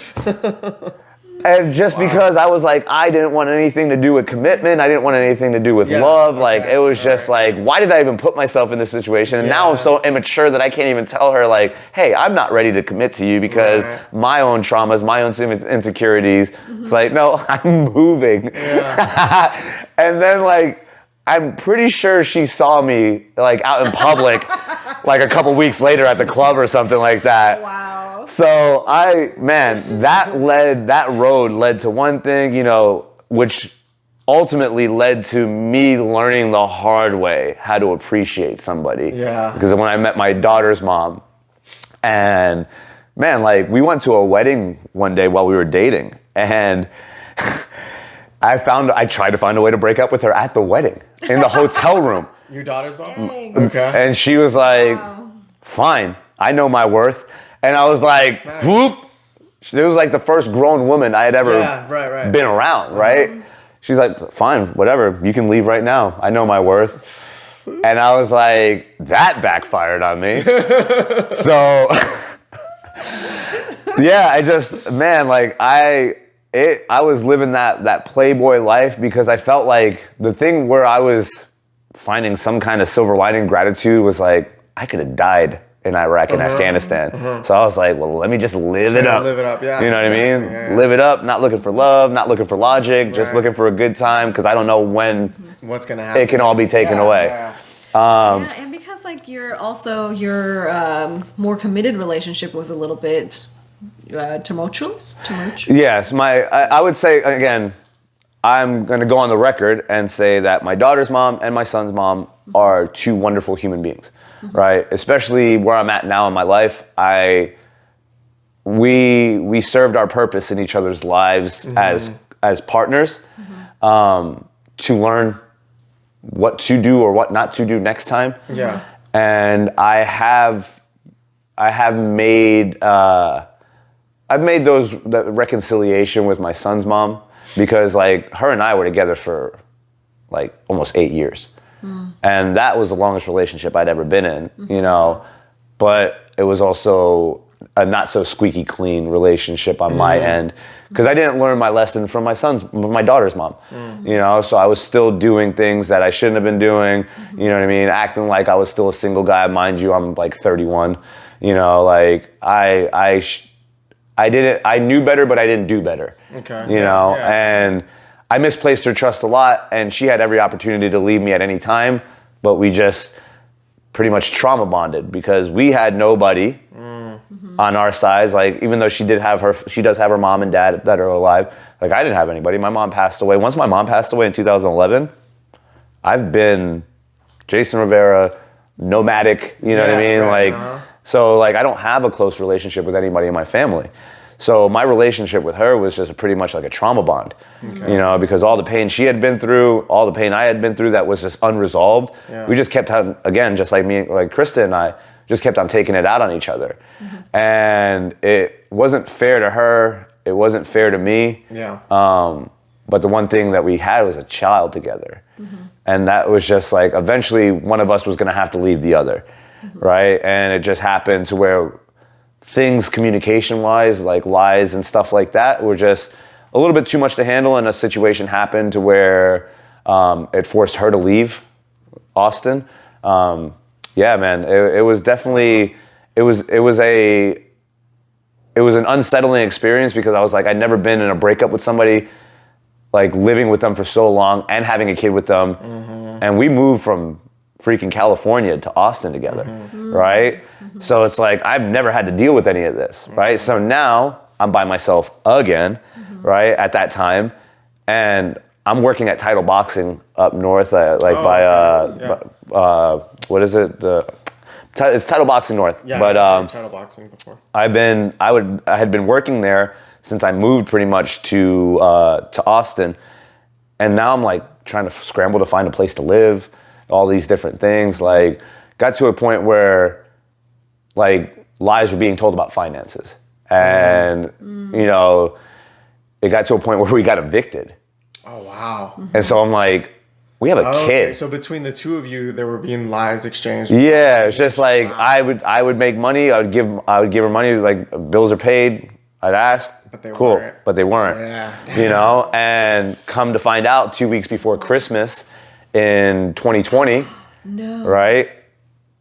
And just because I was like, I didn't want anything to do with commitment. I didn't want anything to do with love. Like, it was just like, why did I even put myself in this situation? And now I'm so immature that I can't even tell her, like, hey, I'm not ready to commit to you because my own traumas, my own insecurities. It's like, no, I'm moving. And then, like, I'm pretty sure she saw me, like, out in public, like, a couple weeks later at the club or something like that. Wow. So that road led to one thing, you know, which ultimately led to me learning the hard way how to appreciate somebody. Yeah. Because when I met my daughter's mom, and man, like, we went to a wedding one day while we were dating, and I tried to find a way to break up with her at the wedding in the hotel room. Your daughter's mom? Dang. Okay. And she was like, fine, I know my worth. And I was like, whoop. It was like the first grown woman I had ever been around, right? She's like, fine, whatever, you can leave right now. I know my worth. And I was like, that backfired on me. So, yeah, I was living that playboy life because I felt like the thing where I was finding some kind of silver lining gratitude was like, I could have died in Iraq and Afghanistan. So I was like, well, let me just live it up. Live it up, yeah. You know what I mean? Yeah. Live it up, not looking for love, not looking for logic, just looking for a good time because I don't know when what's gonna happen. It can all be taken away. Yeah, and because like your more committed relationship was a little bit tumultuous. Yes, I would say, again, I'm going to go on the record and say that my daughter's mom and my son's mom are two wonderful human beings, right? Especially where I'm at now in my life. We served our purpose in each other's lives as partners to learn what to do or what not to do next time. Yeah. And I've made that reconciliation with my son's mom because like her and I were together for like almost 8 years. And that was the longest relationship I'd ever been in, you know, but it was also a not so squeaky clean relationship on my end because I didn't learn my lesson from my daughter's mom, you know, so I was still doing things that I shouldn't have been doing, you know what I mean? Acting like I was still a single guy. Mind you, I'm like 31, you know, like I knew better, but I didn't do better, you know, and I misplaced her trust a lot, and she had every opportunity to leave me at any time, but we just pretty much trauma bonded because we had nobody on our sides. Like, even though she does have her mom and dad that are alive, like I didn't have anybody. My mom passed away. Once my mom passed away in 2011, I've been Jason Rivera, nomadic, you know what I mean? So like I don't have a close relationship with anybody in my family. So my relationship with her was just pretty much like a trauma bond, you know, because all the pain she had been through, all the pain I had been through that was just unresolved. We just kept having, again, just like me, like Krista and I, just kept on taking it out on each other. And it wasn't fair to her. It wasn't fair to me. Yeah. But the one thing that we had was a child together. And that was just like, eventually one of us was going to have to leave the other. Right. And it just happened to where things communication wise, like lies and stuff like that, were just a little bit too much to handle. And a situation happened to where it forced her to leave Austin. Yeah, man, it was definitely, it was an unsettling experience, because I was like, I'd never been in a breakup with somebody, like living with them for so long and having a kid with them. And we moved from freaking California to Austin together, right? So it's like, I've never had to deal with any of this, right? So now I'm by myself again, right, at that time. And I'm working at Title Boxing up north, what is it? It's Title Boxing North. Yeah, but Title Boxing before. I had been working there since I moved pretty much to Austin, and now I'm like trying to scramble to find a place to live, all these different things. Like, got to a point where like lies were being told about finances, and you know, it got to a point where we got evicted. Oh wow! And so I'm like, we have a kid. Okay, so between the two of you, there were being lies exchanged. Yeah, it's just like, I would make money. I would give her money. Like, bills are paid. I'd ask. But they cool, weren't. but they weren't. Yeah. You know, and come to find out, 2 weeks before Christmas in 2020, right?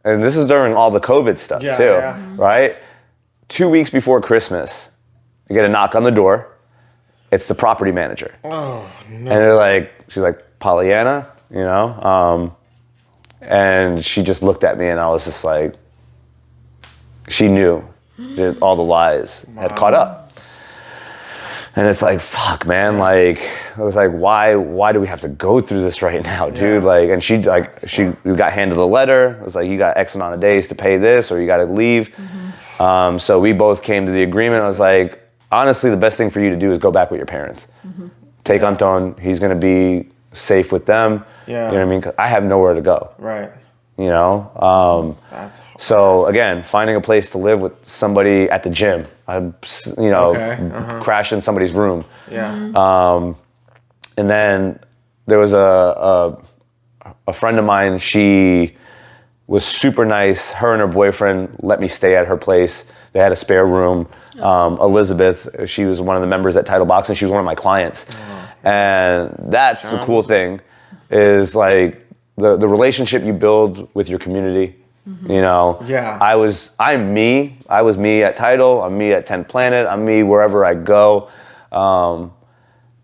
And this is during all the COVID stuff too, right? 2 weeks before Christmas, you get a knock on the door. It's the property manager. Oh no! And they're like, she's like, Pollyanna, you know, and she just looked at me, and I was just like, she knew that all the lies had caught up. And it's like, fuck, man, like, I was like, why do we have to go through this right now, dude? Like, and we got handed a letter. It was like, you got X amount of days to pay this, or you got to leave. So we both came to the agreement. I was like, honestly, the best thing for you to do is go back with your parents. Take Anton. He's going to be safe with them. Yeah. You know what I mean? 'Cause I have nowhere to go. Right. You know? That's hard. So again, finding a place to live with somebody at the gym. Crash in somebody's room. Yeah. And then there was a friend of mine. She was super nice. Her and her boyfriend let me stay at her place. They had a spare room. Elizabeth, she was one of the members at Title Boxing. She was one of my clients. And that's the cool thing, is like the relationship you build with your community. You know, I'm me. I was me at Title. I'm me at 10th Planet. I'm me wherever I go. You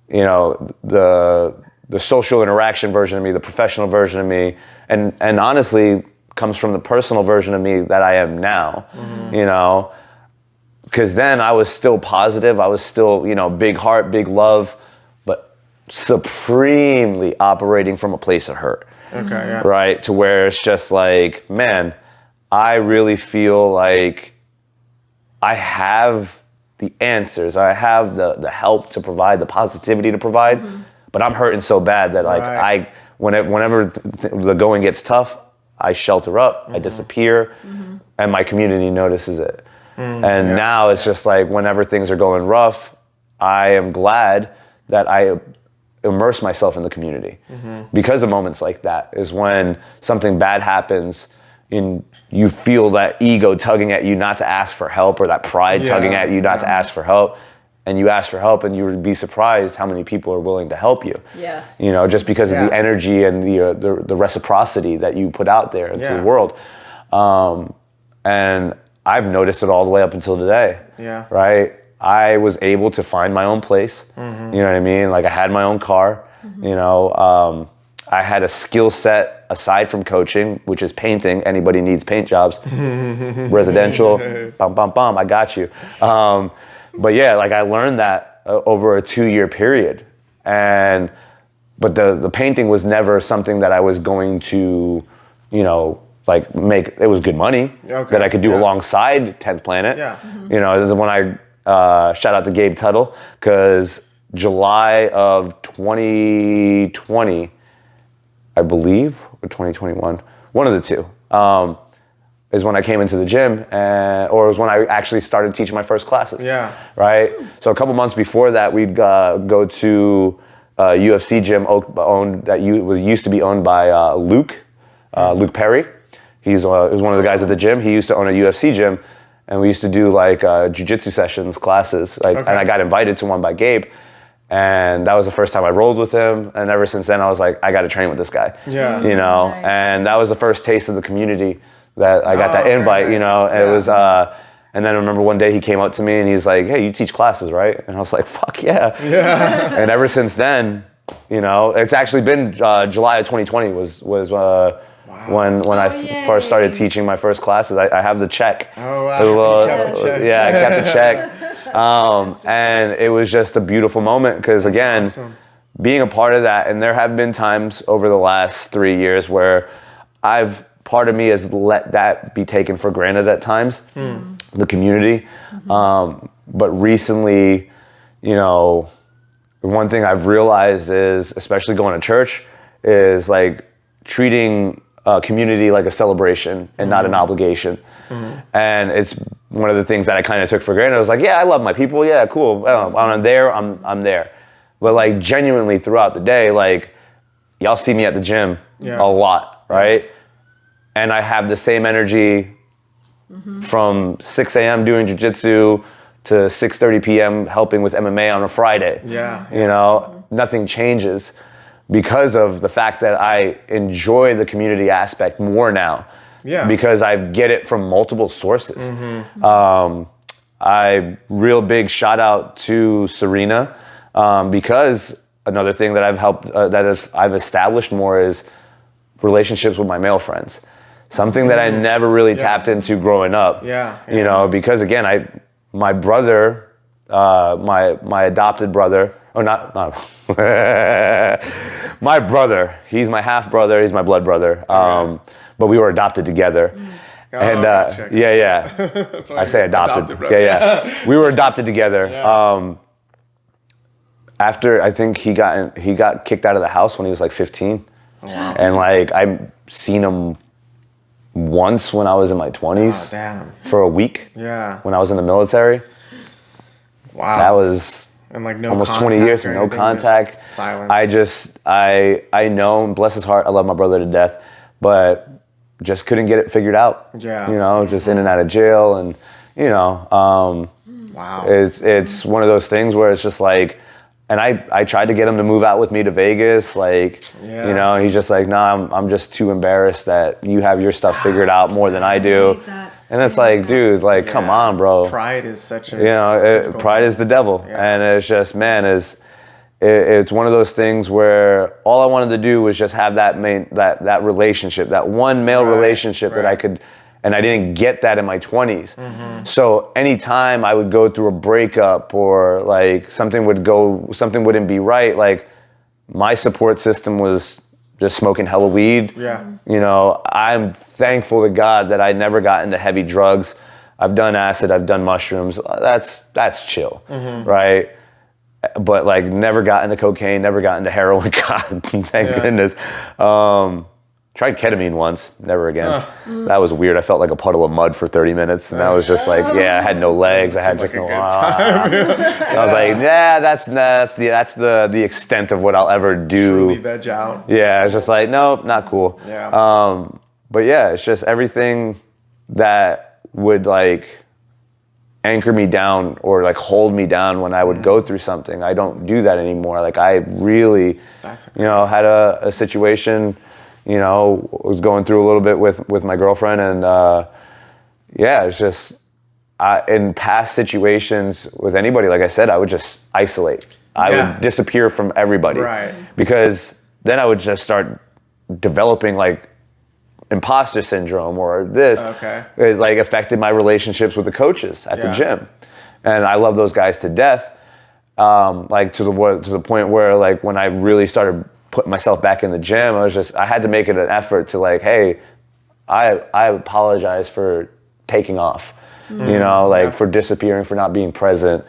know, the social interaction version of me, the professional version of me, and honestly comes from the personal version of me that I am now. You know, because then I was still positive. I was still, you know, big heart, big love, but supremely operating from a place of hurt. Okay, yeah. Right? To where it's just like, man, I really feel like I have the answers. I have the help to provide, the positivity to provide, but I'm hurting so bad that like whenever the going gets tough, I shelter up, I disappear, and my community notices it. And now it's just like, whenever things are going rough, I am glad that I immerse myself in the community, because of moments like that is when something bad happens and you feel that ego tugging at you not to ask for help, or that pride tugging at you not to ask for help, and you ask for help, and you would be surprised how many people are willing to help you. Yes. You know, just because of the energy and the reciprocity that you put out there into the world. And I've noticed it all the way up until today. Yeah. Right? I was able to find my own place. You know what I mean? Like, I had my own car. You know, I had a skill set aside from coaching, which is painting. Anybody needs paint jobs. Residential, bum, bum, bum, I got you. But yeah, like, I learned that over a 2-year period. But the painting was never something that I was going to, you know, like, make. It was good money that I could do alongside 10th Planet. You know, when I shout out to Gabe Tuttle, because July of 2020, I believe, or 2021, one of the two, is when I came into the gym, or it was when I actually started teaching my first classes. Yeah. Right? So a couple months before that, we'd go to a UFC gym used to be owned by Luke Perry. He was one of the guys at the gym. He used to own a UFC gym, and we used to do like jiu-jitsu sessions, classes. And I got invited to one by Gabe. And that was the first time I rolled with him. And ever since then, I was like, I got to train with this guy. Yeah. You know, Nice. And that was the first taste of the community that I got that invite, nice. you know. And it was, and then I remember one day he came up to me and he's like, hey, you teach classes, right? And I was like, fuck yeah. And ever since then, you know, it's actually been July of 2020 was when I first started teaching my first classes. I have the check. Oh, wow. You kept the check. Yeah, I kept the check. And it was just a beautiful moment because, again, being a part of that, and there have been times over the last 3 years where part of me has let that be taken for granted at times, the community. But recently, you know, one thing I've realized is, especially going to church, is like treating community like a celebration and not an obligation. And it's one of the things that I kind of took for granted. I was like, yeah, I love my people. Yeah, cool. When I'm there, I'm there. But like genuinely throughout the day, like y'all see me at the gym a lot, right? And I have the same energy from 6 a.m. doing jiu-jitsu to 6:30 p.m. helping with MMA on a Friday. Yeah. You know, nothing changes because of the fact that I enjoy the community aspect more now. Yeah. Because I get it from multiple sources. Real big shout out to Serena, because another thing that I've established more is relationships with my male friends. Something that I never really tapped into growing up. You know, because again, my brother, my adopted brother, my brother, he's my half brother, he's my blood brother. But we were adopted together. And I say adopted. We were adopted together. After I think he got kicked out of the house when he was like 15. Wow. And like I've seen him once when I was in my 20s for a week. Yeah. When I was in the military. Wow. That was like no almost 20 years, no contact. Silence. I know, and bless his heart, I love my brother to death, but just couldn't get it figured out. Yeah. You know, just in and out of jail, and you know, wow. It's one of those things where it's just like, and I tried to get him to move out with me to Vegas, like, you know, he's just like, nah, I'm just too embarrassed that you have your stuff figured out more than I do. And it's like, dude, like, come on, bro. Pride is such a, you know, pride is the devil. And it's just, man, it's one of those things where all I wanted to do was just have that relationship, that one male relationship that I could, and I didn't get that in my 20s. So anytime I would go through a breakup or like something wouldn't be right, like my support system was just smoking hella weed. Yeah. You know, I'm thankful to God that I never got into heavy drugs. I've done acid, I've done mushrooms. That's chill, right? But like never got into cocaine, never got into heroin. God, thank goodness. Tried ketamine once, never again. That was weird. I felt like a puddle of mud for 30 minutes, and I was just like, I had no legs. I had just no arms. I was like, that's the extent of what I'll ever do. Truly veg out. Yeah, it's just like, nope, not cool. Yeah. But yeah, it's just everything that would like anchor me down or like hold me down when I would go through something. I don't do that anymore. Like I really, had a situation. You know, was going through a little bit with my girlfriend, and it's just in past situations with anybody, like I said, I would just isolate. I would disappear from everybody, right? Because then I would just start developing like imposter syndrome or this. It like affected my relationships with the coaches at the gym, and I love those guys to death. Like to the point where like when I really started putting myself back in the gym, I had to make it an effort to like, hey, I apologize for taking off. you know, like for disappearing, for not being present.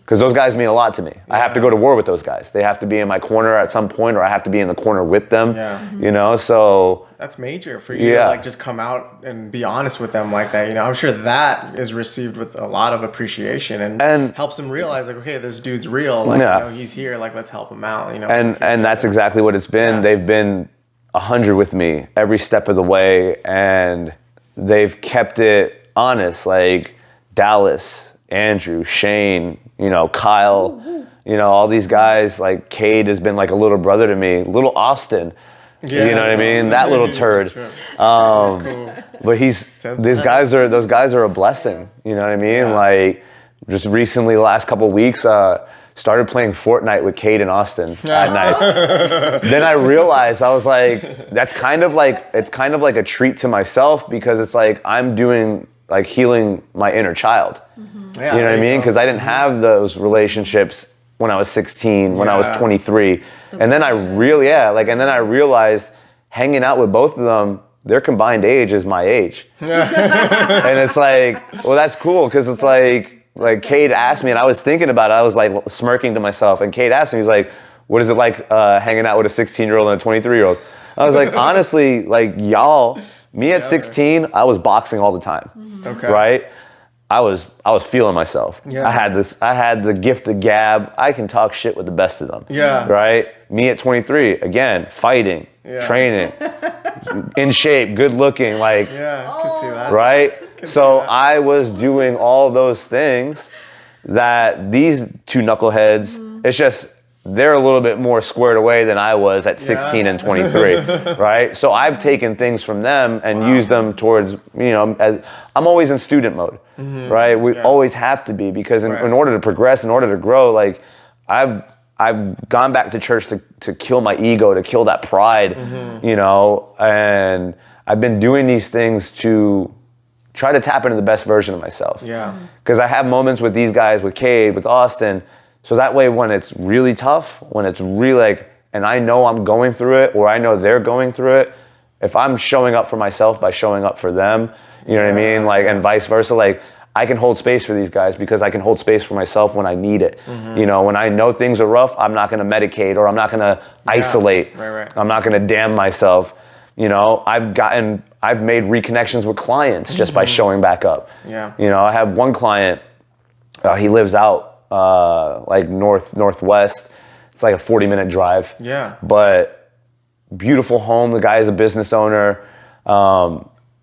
Because those guys mean a lot to me. I have to go to war with those guys. They have to be in my corner at some point, or I have to be in the corner with them, you know, so. That's major for you to like just come out and be honest with them like that. You know, I'm sure that is received with a lot of appreciation and helps them realize like, okay, this dude's real. Like, you know, he's here. Like, let's help him out. You know, and that's exactly what it's been. They've been 100 with me every step of the way, and they've kept it honest. Like Dallas, Andrew, Shane, you know, Kyle, you know, all these guys. Like Cade has been like a little brother to me. Little Austin. You know what I mean? That little turd. Cool. But those guys are a blessing. You know what I mean? Like just recently, the last couple of weeks, started playing Fortnite with Cade and Austin at night. Then I realized, I was like, it's kind of like a treat to myself, because it's like I'm doing like healing my inner child. Yeah, you know what I mean? Because I didn't have those relationships when I was 16, when I was 23. And then I realized hanging out with both of them, their combined age is my age. And it's like, well, that's cool, because it's like Cade asked me, and I was thinking about it, I was like smirking to myself, and Cade asked me, he's like, what is it like hanging out with a 16-year-old and a 23-year-old? I was like, honestly, like y'all, me at 16, I was boxing all the time, right? I was feeling myself. I had the gift of gab. I can talk shit with the best of them. Right? Me at 23, again, fighting, training, in shape, good looking, like, I can see that. Right? So I was doing all those things that these two knuckleheads, it's just, they're a little bit more squared away than I was at 16 and 23, right? So I've taken things from them and used them towards, you know, as I'm always in student mode, right? We always have to be, because in order to progress, in order to grow, like I've gone back to church to kill my ego, to kill that pride, you know, and I've been doing these things to try to tap into the best version of myself. Because I have moments with these guys, with Cade, with Austin, so that way when it's really tough, when it's really like, and I know I'm going through it, or I know they're going through it, if I'm showing up for myself by showing up for them, you know what I mean? Like, and vice versa, like I can hold space for these guys because I can hold space for myself when I need it. You know, when I know things are rough, I'm not gonna medicate, or I'm not gonna isolate. I'm not gonna damn myself. You know, I've made reconnections with clients just by showing back up. You know, I have one client, he lives out like northwest. It's like a 40-minute drive. But beautiful home. The guy is a business owner,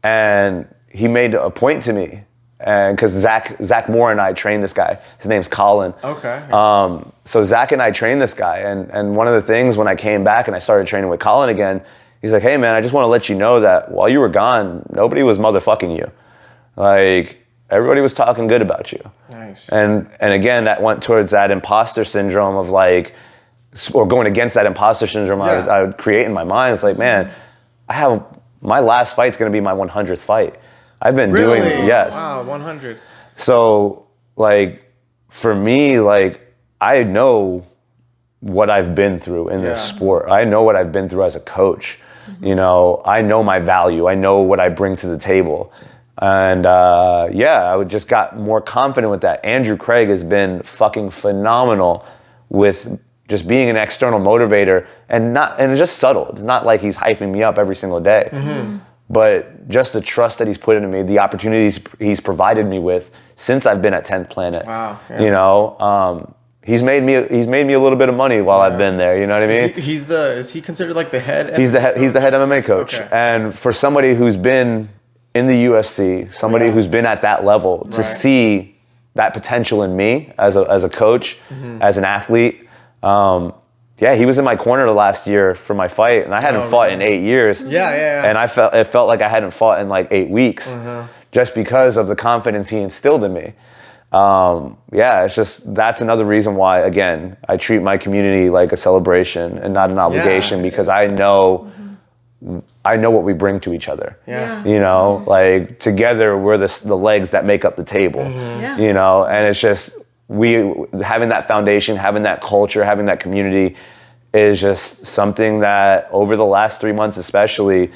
and he made a point to me, and because Zach Moore and I trained this guy. His name's Colin. So Zach and I trained this guy, and one of the things when I came back and I started training with Colin again, he's like, hey man, I just want to let you know that while you were gone, nobody was motherfucking you. Like, everybody was talking good about you. And again, that went towards that imposter syndrome of like, or going against that imposter syndrome I would create in my mind. It's like, man, my last fight's gonna be my 100th fight. I've been doing, Wow, 100. So like, for me, like, I know what I've been through in this sport. I know what I've been through as a coach. You know, I know my value. I know what I bring to the table. And I would just got more confident with that. Andrew Craig has been fucking phenomenal with just being an external motivator, and it's just subtle. It's not like he's hyping me up every single day, but just the trust that he's put into me, the opportunities he's provided me with since I've been at 10th Planet. You know, he's made me a little bit of money while I've been there. You know what I mean? Is he considered like the head? He's the head MMA coach, and for somebody who's been in the UFC, somebody who's been at that level, to see that potential in me as a coach, as an athlete. He was in my corner last year for my fight, and I hadn't fought in 8 years. And it felt like I hadn't fought in like 8 weeks, just because of the confidence he instilled in me. It's just, that's another reason why, again, I treat my community like a celebration and not an obligation, because I know what we bring to each other. You know, like together we're the legs that make up the table. You know, and it's just, having that foundation, having that culture, having that community is just something that over the last 3 months especially,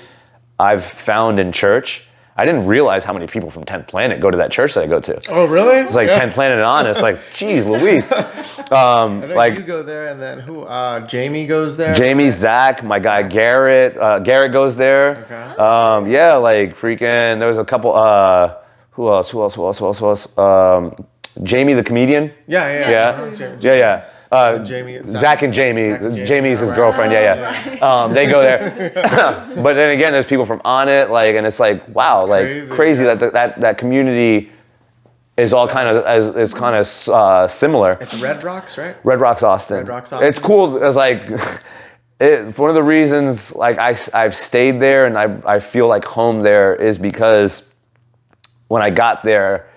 I've found in church. I didn't realize how many people from 10th Planet go to that church that I go to. Oh, really? It's like 10th Planet and Honest. Like, geez, Louise. Like you go there, and then who? Jamie goes there. Jamie, Zach, my guy Garrett. Garrett goes there. Okay. Yeah, like freaking. There was a couple. Who else? Jamie the comedian. Yeah. Jamie. Zach and Jamie. Jamie's his girlfriend. Yeah. They go there. But then again, there's people from On It, like, and it's like, wow, it's like crazy that community is all kind of similar. It's Red Rocks, right? Red Rocks, Austin. Red Rocks, Austin. It's cool. It's like one of the reasons like I've stayed there and I feel like home there is because when I got there.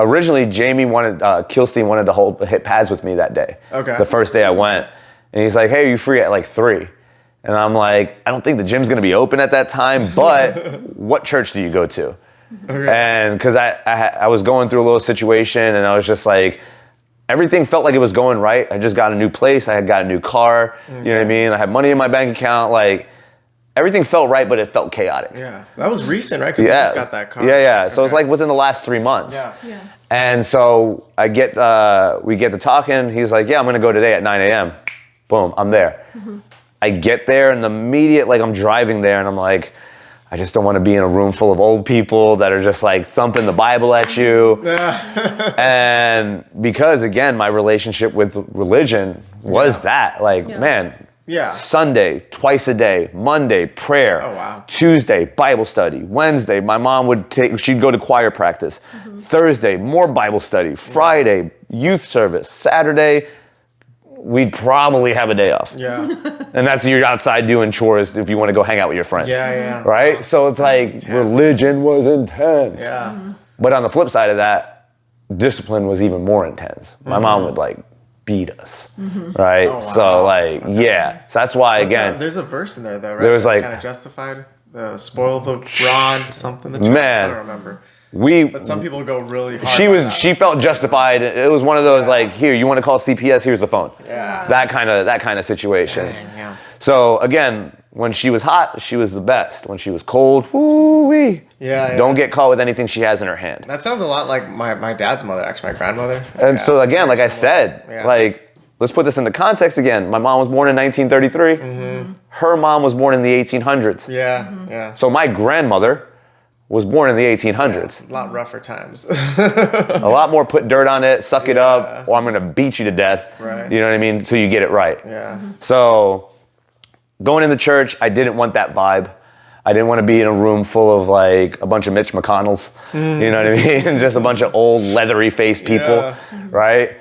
Originally, Jamie Kilstein wanted to hit pads with me that day. Okay. The first day I went. And he's like, hey, are you free at like 3? And I'm like, I don't think the gym's going to be open at that time, but what church do you go to? Okay. And because I was going through a little situation and I was just like, everything felt like it was going right. I just got a new place. I had got a new car. You know what I mean? I had money in my bank account. Like, everything felt right, but it felt chaotic. Yeah, that was recent, right? Because you just got that car. Yeah. So it's like within the last 3 months. Yeah. And so we get to talking. He's like, yeah, I'm gonna go today at 9 a.m. Boom, I'm there. I get there and I'm driving there and I'm like, I just don't want to be in a room full of old people that are just like thumping the Bible at you. And because again, my relationship with religion was that man. Yeah. Sunday, twice a day. Monday, prayer. Oh, wow. Tuesday, Bible study. Wednesday, my mom she'd go to choir practice. Thursday, more Bible study. Friday, youth service. Saturday, we'd probably have a day off. Yeah. And that's you're outside doing chores if you want to go hang out with your friends. Yeah. Right? So it's like intense. Religion was intense. Yeah. But on the flip side of that, discipline was even more intense. My mom would beat us, right? Oh, wow. So so that's why there's a verse in there though, right? There was kind of justified. Spoil the rod, something. I don't remember. But some people go really hard. She felt justified. It was one of those here, you want to call CPS? Here's the phone. Yeah. That kind of situation. Dang, yeah. So again, when she was hot, she was the best. When she was cold, woo-wee. Yeah. Don't get caught with anything she has in her hand. That sounds a lot like my dad's mother, actually, my grandmother. And so again, like I said, let's put this into context again. My mom was born in 1933. Her mom was born in the 1800s. Yeah. So my grandmother was born in the 1800s. Yeah, a lot rougher times. A lot more put dirt on it, suck it up, or I'm gonna beat you to death. Right. You know what I mean? Until you get it right. Yeah. So going in the church, I didn't want that vibe. I didn't want to be in a room full of a bunch of Mitch McConnells. You know what I mean? Just a bunch of old leathery faced people, right?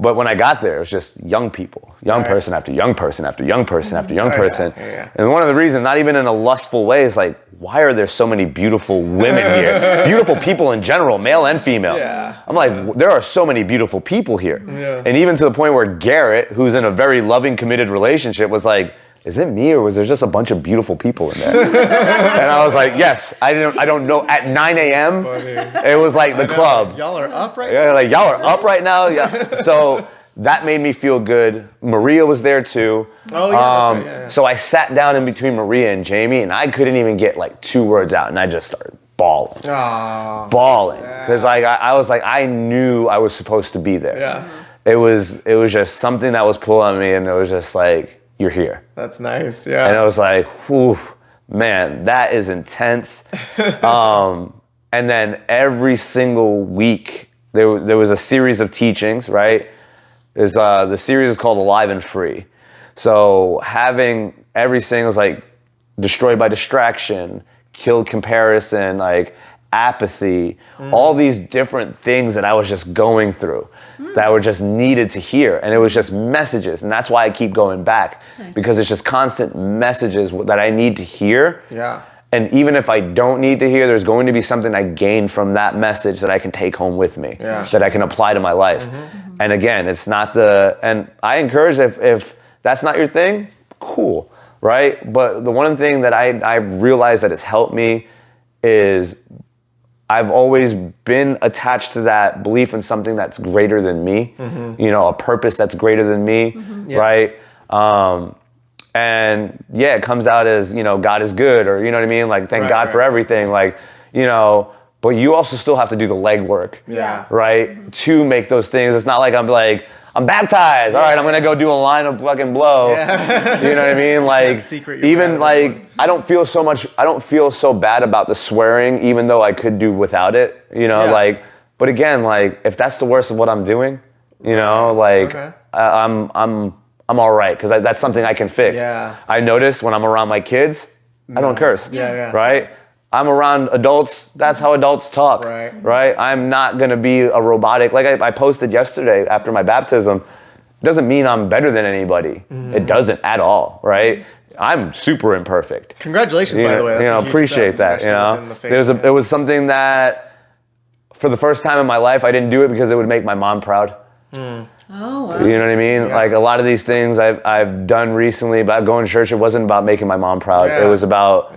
But when I got there, it was just young people, person after young person after young person after young person. Yeah. And one of the reasons, not even in a lustful way, is why are there so many beautiful women here? Beautiful people in general, male and female. Yeah. I'm like, there are so many beautiful people here. Yeah. And even to the point where Garrett, who's in a very loving, committed relationship, was like, is it me or was there just a bunch of beautiful people in there? And I was like, yes, I don't know. At 9 a.m., it was like the club. Y'all are up right now? Yeah, y'all are up right now? Yeah. So that made me feel good. Maria was there too. Oh, yeah, that's right. So I sat down in between Maria and Jamie and I couldn't even get 2 words out and I just started bawling. Aww. Bawling. Because I was like, I knew I was supposed to be there. Yeah. It was just something that was pulling on me and it was just like, you're here. That's nice, yeah. And I was like, whew, man, that is intense. And then every single week, there was a series of teachings, right? The series is called Alive and Free. So having everything was destroyed by distraction, killed comparison, apathy, all these different things that I was just going through that were just needed to hear. And it was just messages. And that's why I keep going back because it's just constant messages that I need to hear. Yeah. And even if I don't need to hear, there's going to be something I gain from that message that I can take home with me, that I can apply to my life. And again, it's not and I encourage if that's not your thing, cool, right? But the one thing that I realized that has helped me is I've always been attached to that belief in something that's greater than me, a purpose that's greater than me, right? And yeah, it comes out as, you know, God is good, or, you know what I mean? Like, thank God for everything. Like, you know, but you also still have to do the legwork. Yeah. Right? To make those things. It's not like I'm baptized. All right, I'm gonna go do a line of fucking blow. Yeah. You know what I mean? Like, even like, I don't feel so bad about the swearing, even though I could do without it. You know, like, but again, like, if that's the worst of what I'm doing, you know, like, I'm all right, because that's something I can fix. Yeah. I notice when I'm around my kids, I don't curse. Right? I'm around adults, that's how adults talk. Right? I'm not gonna be a robotic. Like I posted yesterday after my baptism, it doesn't mean I'm better than anybody. It doesn't at all, right? I'm super imperfect. Congratulations, by the way. That's you know, appreciate that. You know, it was something that, for the first time in my life, I didn't do it because it would make my mom proud. Oh, wow. You know what I mean? Yeah. Like, a lot of these things I've done recently about going to church, it wasn't about making my mom proud. It was about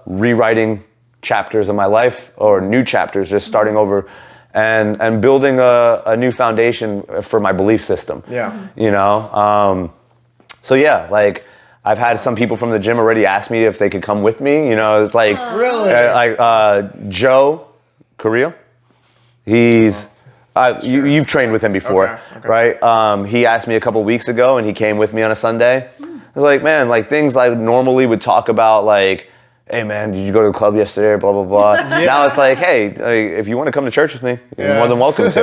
rewriting chapters of my life, or new chapters, just starting over and building a new foundation for my belief system. Yeah. You know? So yeah, like, I've had some people from the gym already ask me if they could come with me. You know, it's like, Joe Carrillo. He's... you've trained with him before, right? He asked me a couple weeks ago, and he came with me on a Sunday. I was like, man, like, things I normally would talk about, like, hey man, did you go to the club yesterday? Blah blah blah. Now it's like, hey, if you want to come to church with me, you're more than welcome to.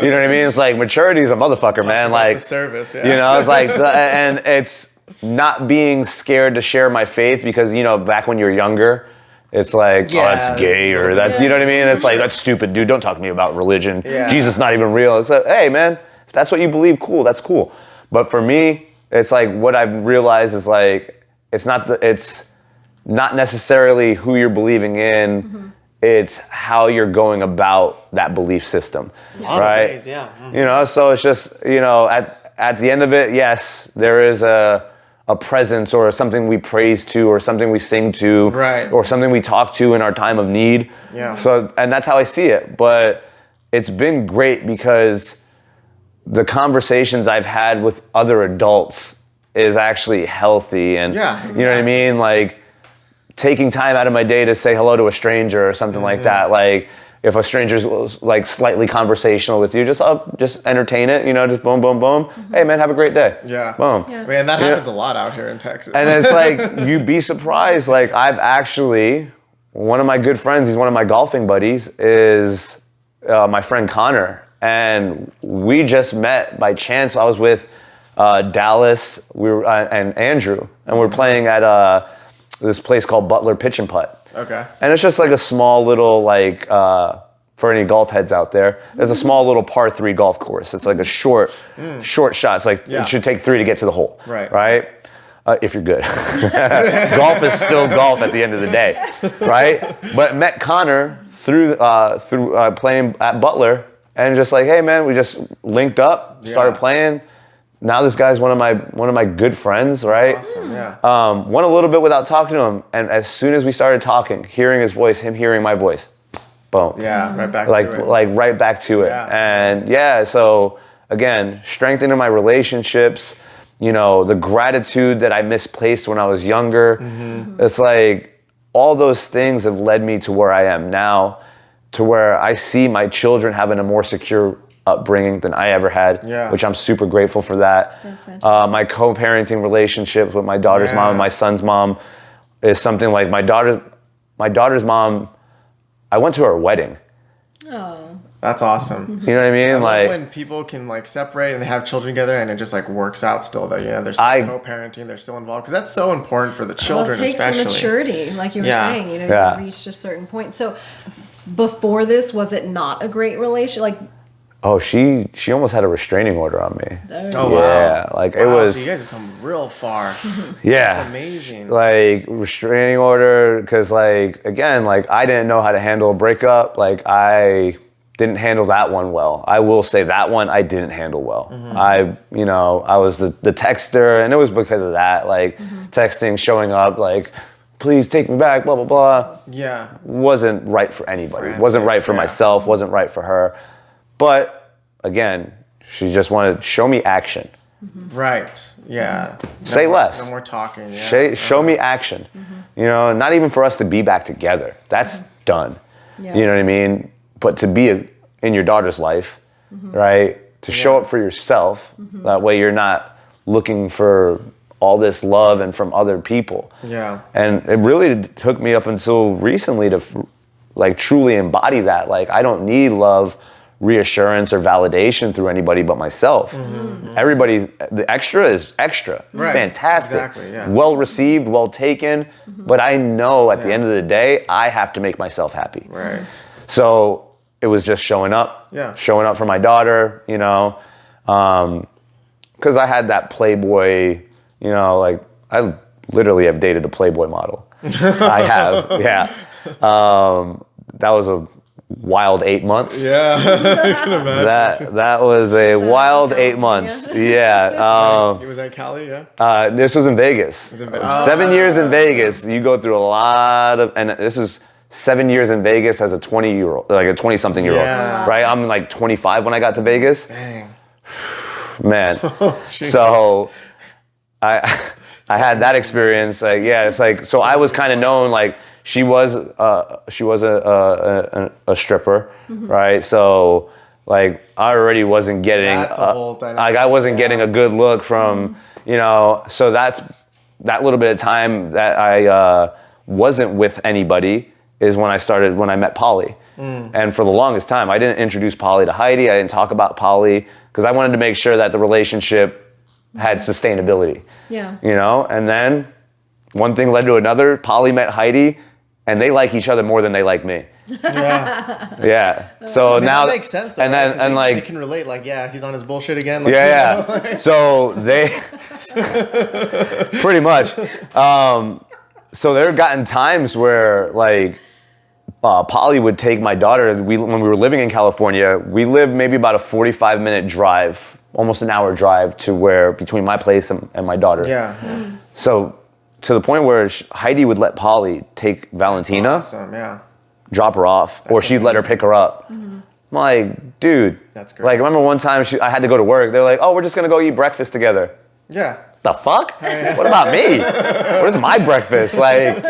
You know what I mean? It's like, maturity's a motherfucker, man. Like, the service, you know, it's like, and it's not being scared to share my faith, because, you know, back when you're younger, it's like, oh, that's gay, or that's, you know what I mean? It's like, that's stupid, dude. Don't talk to me about religion. Jesus is not even real. It's like, hey, man, if that's what you believe, cool, that's cool. But for me, it's like, what I've realized is, like, it's not necessarily who you're believing in. It's how you're going about that belief system, right? You know, so it's just, you know, at the end of it, yes, there is a presence, or something we praise to, or something we sing to, or something we talk to in our time of need. So, and that's how I see it. But it's been great, because the conversations I've had with other adults is actually healthy, and you know what I mean? Like, taking time out of my day to say hello to a stranger or something like that. Like, if a stranger's like slightly conversational with you, just entertain it, you know, just boom, boom, boom. Hey man, have a great day. Boom. Man, that happens a lot out here in Texas. And it's like, you'd be surprised. Like, I've actually, one of my good friends, he's one of my golfing buddies, is my friend Connor. And we just met by chance. I was with Dallas, and Andrew, and we're playing at this place called Butler Pitch and Putt. And it's just like a small little, like, for any golf heads out there, it's a small little par 3 golf course. It's like a short shot. It's like, it should take 3 to get to the hole. Right? If you're good. Golf is still golf at the end of the day. Right? But met Connor through playing at Butler, and just like, hey man, we just linked up, started playing. Now this guy's one of my good friends, right? That's awesome, went a little bit without talking to him, and as soon as we started talking, hearing his voice, him hearing my voice, boom. Right back to it. Like right back to it. And so again, strengthening my relationships, you know, the gratitude that I misplaced when I was younger. It's like, all those things have led me to where I am now, to where I see my children having a more secure upbringing than I ever had, which I'm super grateful for that. That's fantastic. My co-parenting relationships with my daughter's mom and my son's mom is something like, my daughter's mom, I went to her wedding. Oh. That's awesome. You know what I mean? I love like, when people can like separate and they have children together, and it just like works out still, though. You know, they're still co-parenting, they're still involved, because that's so important for the children, it takes especially. some maturity, like you were saying. You know, you reached a certain point. So before this, was it not a great relation? Like, oh, she almost had a restraining order on me. Oh wow! Yeah, like it was. So you guys have come real far. Yeah, that's amazing. Like, restraining order, because like, again, like, I didn't know how to handle a breakup. Like, I didn't handle that one well. I will say that one I didn't handle well. I was the texter, and it was because of that. Like, texting, showing up, like, please take me back, blah blah blah. Yeah, wasn't right for anybody. Wasn't right for myself. Wasn't right for her. But again, she just wanted to show me action. Right. Yeah. Say less. No more talking. Yeah. Show me action. You know, not even for us to be back together. That's done. Yeah. You know what I mean? But to be in your daughter's life, right? To show up for yourself. That way you're not looking for all this love and from other people. Yeah. And it really took me up until recently to like truly embody that. Like, I don't need love, reassurance, or validation through anybody but myself. Everybody, the extra is extra. It's fantastic. Exactly, yeah. Well received, well taken. But I know at the end of the day, I have to make myself happy. Right. So it was just showing up. Yeah. Showing up for my daughter, you know. Because I had that Playboy, you know, like I literally have dated a Playboy model. I have, yeah. That was a wild 8 months. Yeah. I can imagine. That was a wild 8 months. Yeah. He was at Cali, yeah? This was in Vegas. 7 years in Vegas. You go through a lot of, and this is 7 years in Vegas as a 20-year-old, like a 20-something-year-old, right? I'm like 25 when I got to Vegas. Dang. Man. So I had that experience. Like, yeah, it's like, so I was kind of known, like, she was a stripper, right? So like I already wasn't getting That's a whole dynamic. like I wasn't getting a good look from you know. So that's that little bit of time that I wasn't with anybody is when I met Polly. And for the longest time, I didn't introduce Polly to Heidi. I didn't talk about Polly because I wanted to make sure that the relationship had sustainability. Yeah. You know, and then one thing led to another. Polly met Heidi. And they like each other more than they like me. Yeah. Yeah. So now that makes sense though, and then right? and they, like they can relate, like, yeah, he's on his bullshit again. Like, yeah. So they pretty much. So there have gotten times where like Polly would take my daughter. When we were living in California, we lived maybe about a 45-minute drive, almost an hour drive to where between my place and my daughter. Yeah. So to the point where Heidi would let Polly take Valentina, Awesome, yeah. drop her off, or she'd let her pick her up. I'm like, dude. That's great. Like, remember one time I had to go to work. They're like, oh, we're just going to go eat breakfast together. Yeah. The fuck? What about me? Where's my breakfast? Like,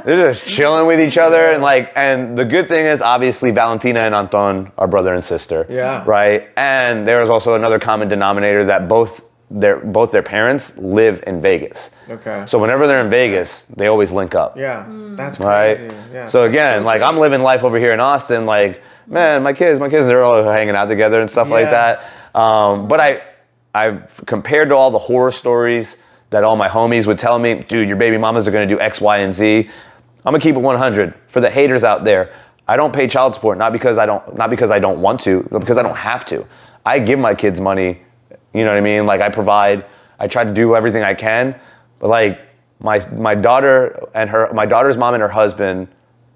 they're just chilling with each other. And like, and the good thing is obviously Valentina and Anton are brother and sister. Yeah. Right? And there's also another common denominator that both their parents live in Vegas. Okay. So whenever they're in Vegas, they always link up. Yeah. That's Right? crazy. Yeah. So again, like I'm living life over here in Austin, like, man, my kids, they're all hanging out together and stuff like that. But I've compared to all the horror stories that all my homies would tell me, dude, your baby mamas are gonna do X, Y, and Z. I'm gonna keep it 100. For the haters out there, I don't pay child support, not because I don't want to, but because I don't have to. I give my kids money, you know what I mean? Like I provide, I try to do everything I can, but like my daughter's mom and her husband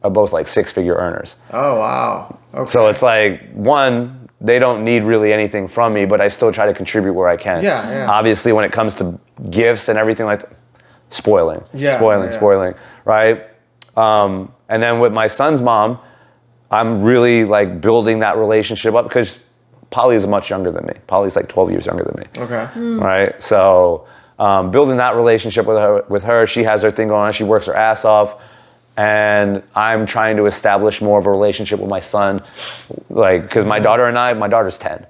are both like 6-figure earners. Oh, wow. Okay. So it's like, one, they don't need really anything from me, but I still try to contribute where I can. Yeah, yeah. Obviously, when it comes to gifts and everything like that, spoiling, right? And then with my son's mom, I'm really like building that relationship up because Polly is much younger than me. Polly's like 12 years younger than me. Okay. Right? So building that relationship with her, she has her thing going on. She works her ass off. And I'm trying to establish more of a relationship with my son. Like, because my daughter's 10.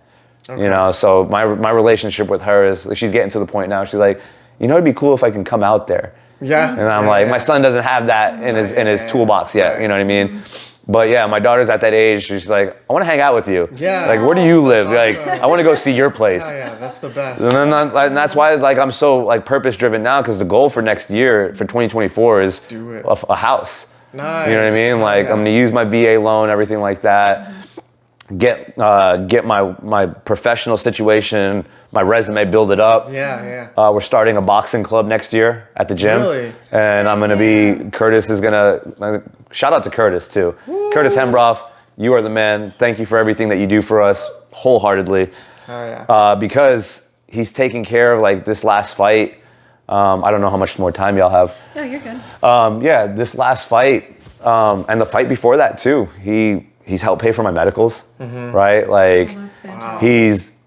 Okay. You know, so my relationship with her is, she's getting to the point now, she's like, you know, it'd be cool if I can come out there. Yeah. And I'm my son doesn't have that in his toolbox yet, you know what I mean? But yeah, my daughter's at that age. She's like, I want to hang out with you. Yeah. Like, where do you live? That's Like, awesome. I want to go see your place. Yeah, that's the best. And that's why like I'm so like purpose driven now, because the goal for next year, for 2024, is do it. a house. Nice. You know what I mean? Like I'm gonna use my VA loan, everything like that. Get my professional situation, my resume, build it up. Yeah. We're starting a boxing club next year at the gym. Really? And I'm gonna be, Curtis is gonna, shout out to Curtis too. Woo. Curtis Hembroff, you are the man. Thank you for everything that you do for us wholeheartedly. Oh yeah. Because he's taking care of like this last fight. I don't know how much more time y'all have. No, you're good. Yeah, this last fight, and the fight before that too, he's helped pay for my medicals, right? Like, Oh, that's fantastic.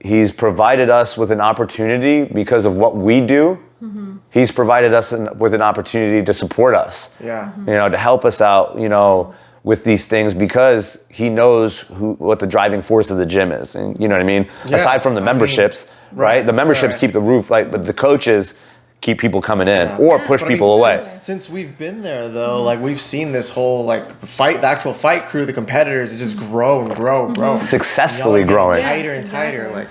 he's provided us with an opportunity because of what we do. Mm-hmm. He's provided us with an opportunity to support us. Yeah. You know, to help us out, you know, with these things, because he knows what the driving force of the gym is. And you know what I mean? Yeah. Aside from the memberships, right? The memberships keep the roof, like, but the coaches keep people coming in or push people away. Since we've been there though, like we've seen this whole like fight, the actual fight crew, the competitors, is just grow and grow. Successfully growing. Tighter and tighter. Like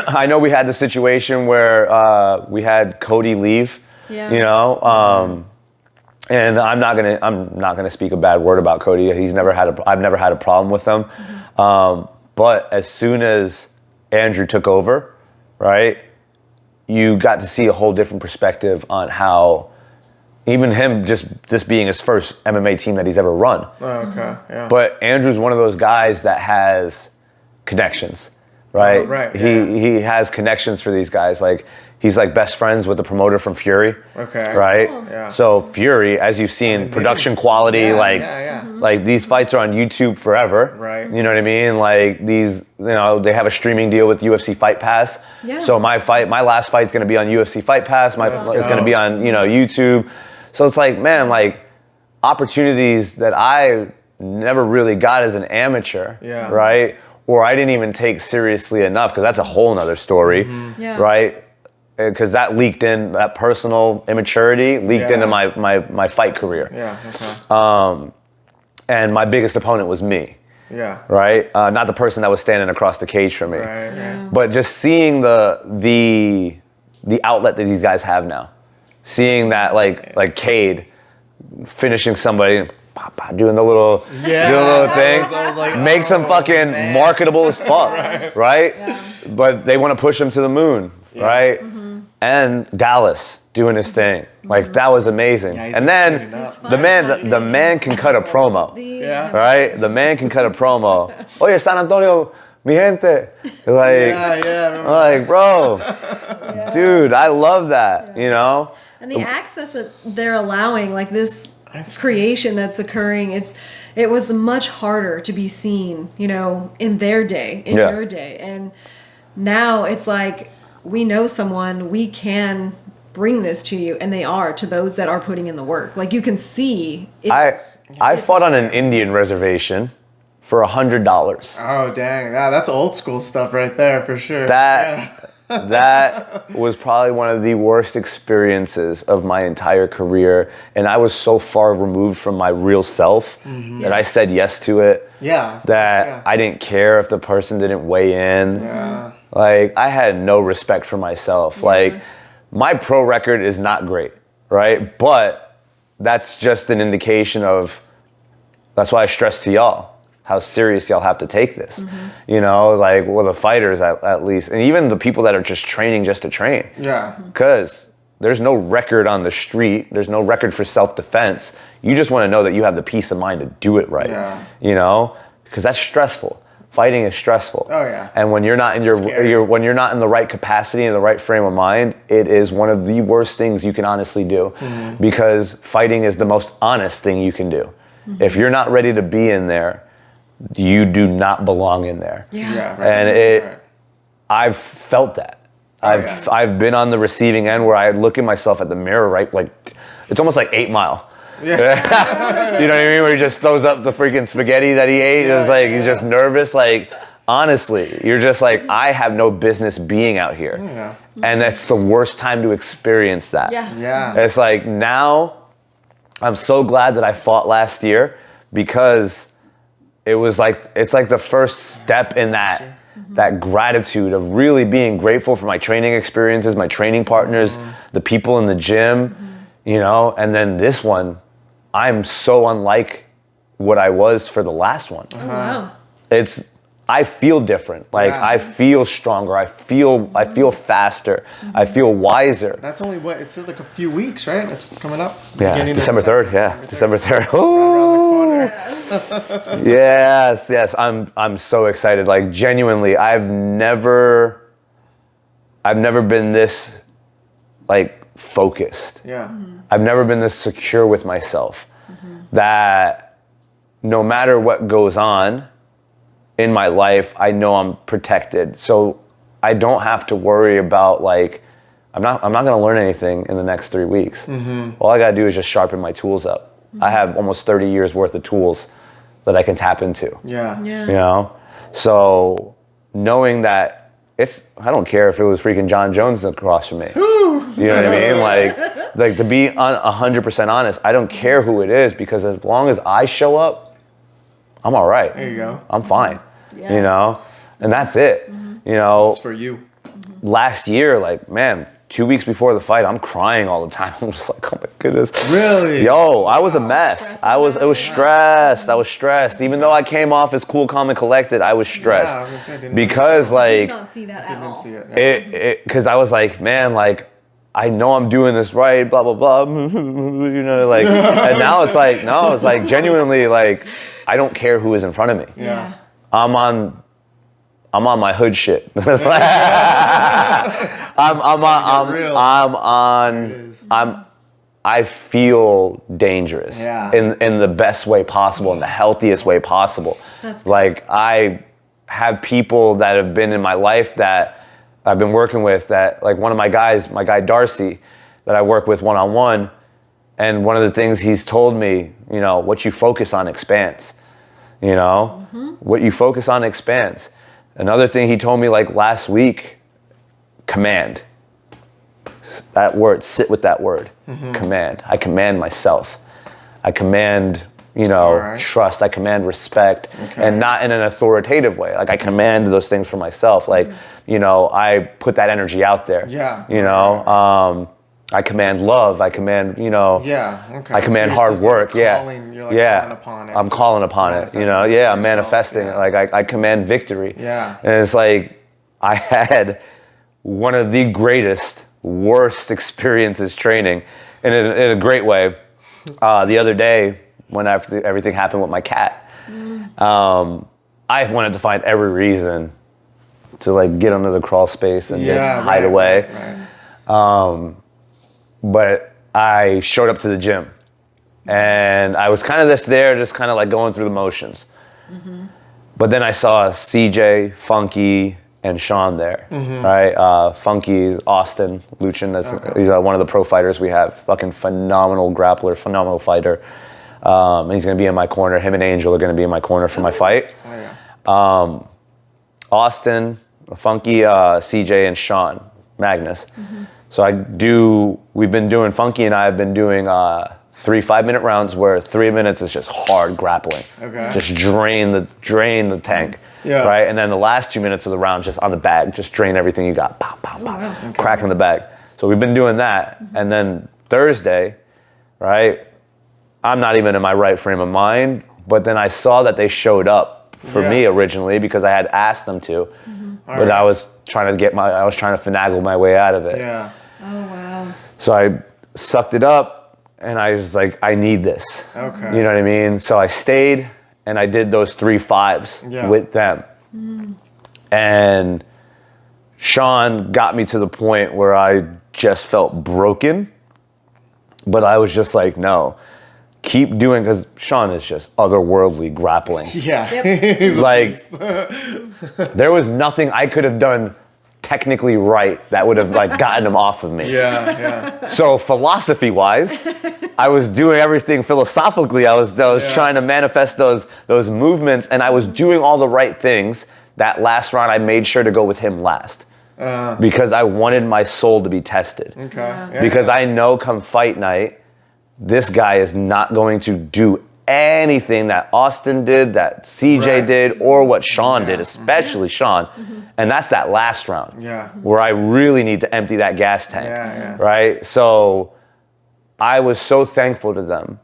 I know we had the situation where we had Cody leave, you know, and I'm not gonna speak a bad word about Cody. I've never had a problem with him. But as soon as Andrew took over, right, you got to see a whole different perspective on how even him just being his first MMA team that he's ever run. Oh, okay. Yeah. But Andrew's one of those guys that has connections, right? Oh, right. He has connections for these guys. Like he's like best friends with the promoter from Fury. Okay. Right? Oh. Yeah. So Fury, as you've seen, production quality, like these fights are on YouTube forever. Right. You know what I mean? Like these, you know, they have a streaming deal with UFC Fight Pass. Yeah. So my last fight's gonna be on UFC Fight Pass. It's gonna be on, you know, YouTube. So it's like, man, like opportunities that I never really got as an amateur. Yeah. Right? Or I didn't even take seriously enough, because that's a whole nother story. Mm-hmm. Yeah. Right? Because that leaked in, that personal immaturity leaked into my fight career. Yeah. Okay. And my biggest opponent was me. Yeah. Right? Not the person that was standing across the cage from me. Right. Yeah. But just seeing the outlet that these guys have now. Seeing that like Cade finishing somebody, doing the little thing, like, makes them fucking marketable as fuck, right? Yeah. But they want to push him to the moon, right? Mm-hmm. And Dallas doing his thing, like that was amazing. Yeah, and then the man can cut a promo, right? The man can cut a promo. Oye, San Antonio, mi gente, like, I'm like, bro, dude, I love that, you know. And the access that they're allowing, like this creation that's occurring, it was much harder to be seen, you know, in their day, in your day. And now it's like, we know someone, we can bring this to you, and they are, to those that are putting in the work. Like you can see. I fought on an Indian reservation for $100. Oh dang, that's old school stuff right there for sure. That was probably one of the worst experiences of my entire career, and I was so far removed from my real self that I said yes to it. Yeah. I didn't care if the person didn't weigh in. Yeah. Like I had no respect for myself. Yeah. Like my pro record is not great, right? But that's just an indication of, that's why I stress to y'all how serious y'all have to take this. Mm-hmm. You know, like, well, the fighters at least, and even the people that are just training just to train. Yeah. Because there's no record on the street. There's no record for self-defense. You just want to know that you have the peace of mind to do it right. Yeah. You know, because that's stressful. Fighting is stressful. Oh yeah. And when you're not in when you're not in the right capacity and the right frame of mind, it is one of the worst things you can honestly do. Mm-hmm. Because fighting is the most honest thing you can do. Mm-hmm. If you're not ready to be in there, you do not belong in there. Yeah. Right. And I've felt that. I've been on the receiving end where I look at myself at the mirror, right? Like it's almost like 8 Mile. Yeah. You know what I mean? Where he just throws up the freaking spaghetti that he ate. It's like he's just nervous. Like honestly, you're just like, I have no business being out here. Yeah. And that's the worst time to experience that. Yeah. It's like now I'm so glad that I fought last year, because it's like the first step in that gratitude of really being grateful for my training experiences, my training partners, the people in the gym, you know, and then this one, I'm so unlike what I was for the last one. Oh, wow. I feel different. Like I feel stronger. I feel faster. I feel wiser. That's only it's like a few weeks, right? It's coming up. Yeah, December 3rd. Yeah, December 3rd. Oh. Yes. I'm so excited. Like genuinely, I've never been this like focused. Yeah. Mm-hmm. I've never been this secure with myself that no matter what goes on in my life, I know I'm protected. So I don't have to worry about like, I'm not going to learn anything in the next 3 weeks. All I got to do is just sharpen my tools up. I have almost 30 years worth of tools that I can tap into. Yeah. You know? So knowing that I don't care if it was freaking John Jones across from me. You know what I mean? Like to be 100% honest, I don't care who it is, because as long as I show up, I'm all right. There you go. I'm fine. Yes. You know? And that's it. You know? It's for you. Last year, like, man, 2 weeks before the fight, I'm crying all the time. I'm just like, oh my goodness. Really? Yo, I was a mess. It was stressed. I was stressed. Even though I came off as cool, calm, and collected, I was stressed. Yeah, I was gonna say, I didn't because I did like, not see that at all. see it. because I was like, man, like, I know I'm doing this right, blah, blah, blah, you know, like, and now it's like, no, it's like genuinely like, I don't care who is in front of me. Yeah. I'm on my hood shit. I feel dangerous in the best way possible, in the healthiest way possible. That's good. Like, I have people that have been in my life that I've been working with, that like one of my guys, my guy Darcy, that I work with one-on-one, and one of the things he's told me, you know, what you focus on expands, you know, what you focus on expands. Another thing he told me like last week, command. That word, sit with that word, command. I command myself. I command, you know, trust. I command respect, and not in an authoritative way. Like, I command those things for myself. Like, you know, I put that energy out there. Yeah. You know, I command love. I command, you know, I command hard work. Calling upon it. I'm calling upon it. You know, I'm manifesting it. Like, I command victory. Yeah. And it's like, I had one of the worst experiences training, and in a great way. The other day, when after everything happened with my cat, I wanted to find every reason to like get under the crawl space and just hide away. Right. But I showed up to the gym, and I was kind of just kind of like going through the motions. But then I saw CJ, Funky, and Sean there, right? Funky, Austin, Luchin, he's one of the pro fighters we have. Fucking phenomenal grappler, phenomenal fighter. And he's gonna be in my corner. Him and Angel are gonna be in my corner for my fight. Austin, Funky, CJ, and Sean, Magnus. So we've been doing, Funky and I have been doing 3 5-minute rounds where 3 minutes is just hard grappling. Just drain the tank. Right? And then the last 2 minutes of the round, just on the bag, just drain everything you got. Pow, pow, pow. Cracking the bag. So we've been doing that. And then Thursday, right? I'm not even in my right frame of mind, but then I saw that they showed up for me originally because I had asked them to. But I was trying to finagle my way out of it. Yeah. Oh, wow. So I sucked it up, and I was like, I need this. Okay. You know what I mean? So I stayed, and I did those 3 5s with them. And Sean got me to the point where I just felt broken, but I was just like, no, keep doing, because Sean is just otherworldly grappling. He's like, there was nothing I could have done technically right that would have like gotten him off of me. So philosophy wise, I was doing everything philosophically. I was trying to manifest those movements, and I was doing all the right things. That last round, I made sure to go with him last because I wanted my soul to be tested. Because I know come fight night, this guy is not going to do anything that Austin did, that CJ did, or what Sean did, especially Sean. And that's that last round where I really need to empty that gas tank, right? So I was so thankful to them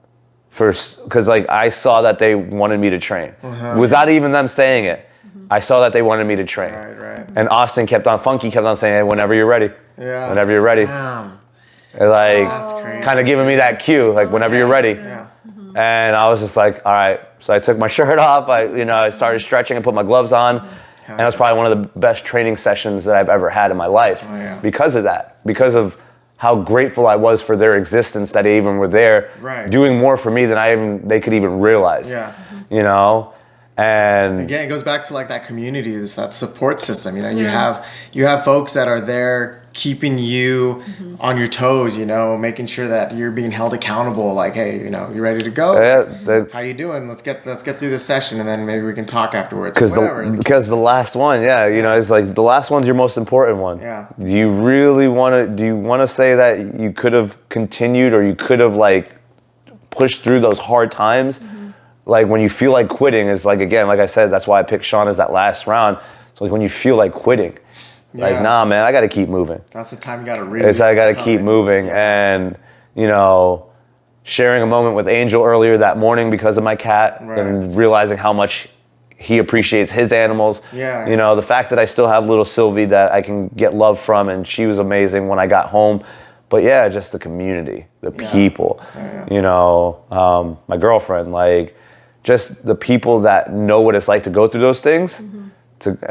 because like I saw that they wanted me to train without even them saying it. I saw that they wanted me to train. And Austin Funky kept on saying, hey, whenever you're ready. Whenever you're ready. Like, kind of giving me that cue, like, whenever you're ready. And I was just like, all right. So I took my shirt off. I started stretching and put my gloves on. And it was probably one of the best training sessions that I've ever had in my life because of that. Because of how grateful I was for their existence, that they even were there doing more for me than they could even realize. You know? And again, it goes back to like that community, that support system. You know, you have folks that are there keeping you on your toes, you know, making sure that you're being held accountable. Like, hey, you know, you ready to go? How you doing? Let's get through this session, and then maybe we can talk afterwards. Because the last one, you know, it's like the last one's your most important one. Yeah. Do you really want to say that you could have continued, or you could have like pushed through those hard times? Like when you feel like quitting is like, again, like I said, that's why I picked Sean as that last round. So like when you feel like quitting, like, nah, man, I got to keep moving. That's the time you got to really. I got to keep moving. And, you know, sharing a moment with Angel earlier that morning because of my cat and realizing how much he appreciates his animals. Yeah. You know, the fact that I still have little Sylvie that I can get love from, and she was amazing when I got home. But yeah, just the community, the people, you know, my girlfriend, like just the people that know what it's like to go through those things.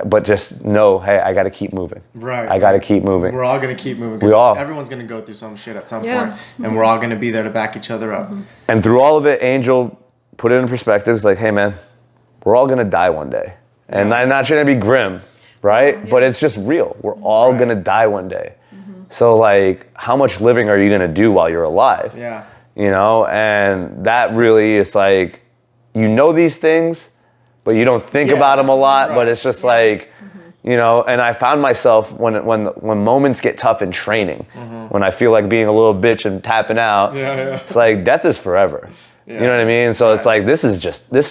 But just know, hey, I got to keep moving. Right. I got to keep moving. We're all going to keep moving. Everyone's going to go through some shit at some point. And we're all going to be there to back each other up. And through all of it, Angel put it in perspective. It's like, hey, man, we're all going to die one day. And I'm not trying to be grim, right? But it's just real. We're all going to die one day. So, like, how much living are you going to do while you're alive? Yeah. You know? And that really is like, you know these things, but you don't think about them a lot, but it's just like, you know, and I found myself when moments get tough in training, when I feel like being a little bitch and tapping out, it's like death is forever. You know what I mean? So it's like, this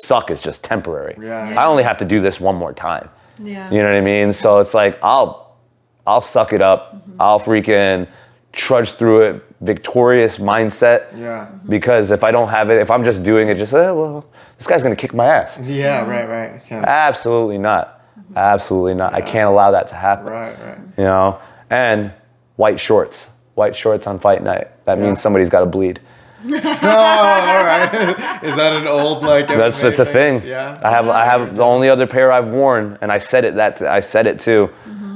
suck is just temporary. I only have to do this one more time. You know what I mean? So it's like, I'll suck it up. I'll freaking trudge through it, victorious mindset. Because if I don't have it, if I'm just doing it, just, well, this guy's going to kick my ass. Right. Absolutely not. Absolutely not. I can't allow that to happen. Right. You know? And white shorts. White shorts on fight night. That means somebody's got to bleed. Oh, all right. Is that an old like? That's a thing. Yeah. I have the only other pair I've worn, and I said it too.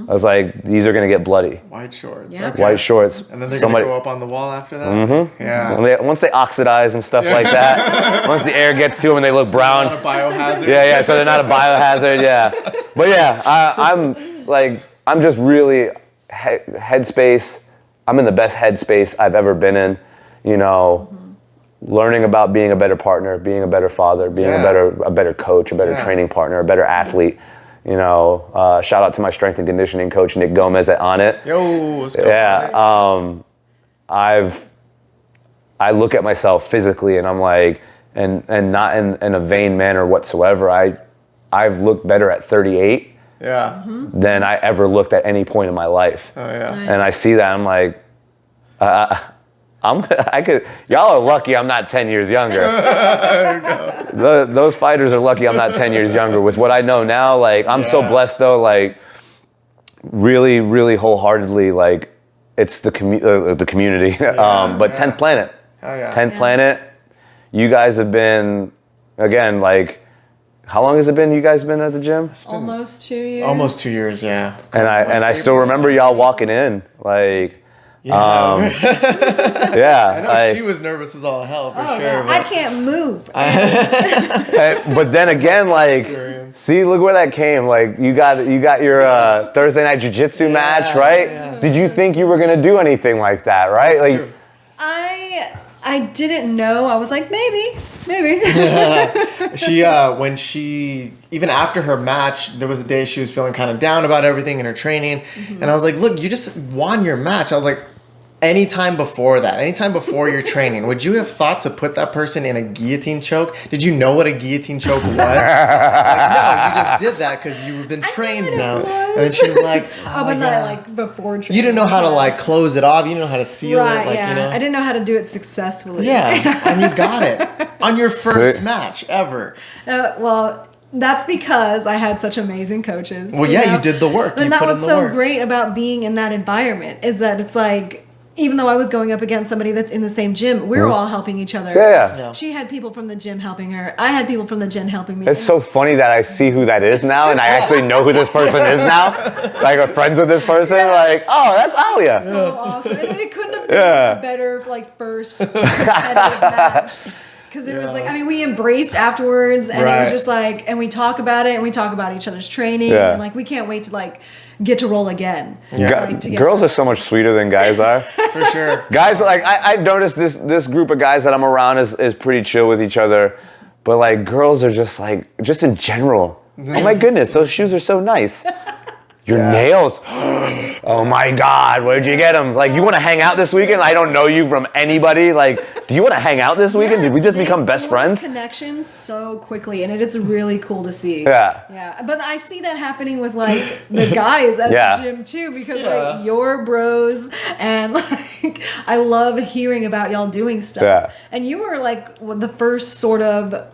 I was like, these are gonna get bloody. White shorts. Yeah. Okay. White shorts. And then they're gonna go up on the wall after that. Yeah. Once they oxidize and stuff like that, once the air gets to them and they look brown. Not a biohazard. Yeah. So they're not a biohazard. Yeah. But yeah, I'm just really headspace. I'm in the best headspace I've ever been in. You know, learning about being a better partner, being a better father, being a better coach, a better training partner, a better athlete. You know, shout out to my strength and conditioning coach, Nick Gomez at On It. Yo, let's go. Yeah. I look at myself physically and I'm like, and not in a vain manner whatsoever. I've looked better at 38 than I ever looked at any point in my life. Oh yeah. Nice. And I see that, I'm like, y'all are lucky I'm not 10 years younger. Those fighters are lucky I'm not 10 years younger. With what I know now, like, I'm so blessed though, like, really, really wholeheartedly, like, it's the community. But 10th Planet. Oh, yeah. 10th Planet, you guys have been, again, like, how long has it been you guys been at the gym? Almost 2 years. Almost 2 years, yeah. And I still remember y'all walking in, like, I know she was nervous as all hell for sure. Yeah. I can't move. But then again, like, see, look where that came. Like, you got your Thursday night jiu-jitsu match, right? Yeah. Did you think you were gonna do anything like that, right? That's true. I didn't know. I was like, maybe. She even after her match, there was a day she was feeling kind of down about everything in her training, and I was like, look, you just won your match. I was like, anytime before your training, would you have thought to put that person in a guillotine choke? Did you know what a guillotine choke was? Like, no, you just did that because you've been trained now. And then she was like, but not like before training. You didn't know how to like close it off. You didn't know how to seal it. Like, you know? I didn't know how to do it successfully. Yeah, and you got it on your first match ever. Well, that's because I had such amazing coaches. Well, you did the work. And that was so great about being in that environment, is that it's like, even though I was going up against somebody that's in the same gym, we were all helping each other. Yeah. She had people from the gym helping her. I had people from the gym helping me. It's so funny that I see who that is now, and I actually know who this person is now. Like, I'm friends with this person. Like, oh, that's Alia. So awesome. And it couldn't have been a better, like, first competitive match. Because it was like, I mean, we embraced afterwards, and it was just like, and we talk about it, and we talk about each other's training, and like, we can't wait to like get to roll again. Like, girls are so much sweeter than guys are. For sure. Guys, like, I noticed this group of guys that I'm around is pretty chill with each other, but like, girls are just like, just in general. Oh my goodness, those shoes are so nice. Your nails. Oh my God, where'd you get them? Like, you want to hang out this weekend? I don't know you from anybody. Like, do you want to hang out this weekend? Did we just become best friends? Connections so quickly, and it's really cool to see. Yeah. But I see that happening with like the guys at the gym too, because like you're bros, and like I love hearing about y'all doing stuff. Yeah. And you were like the first sort of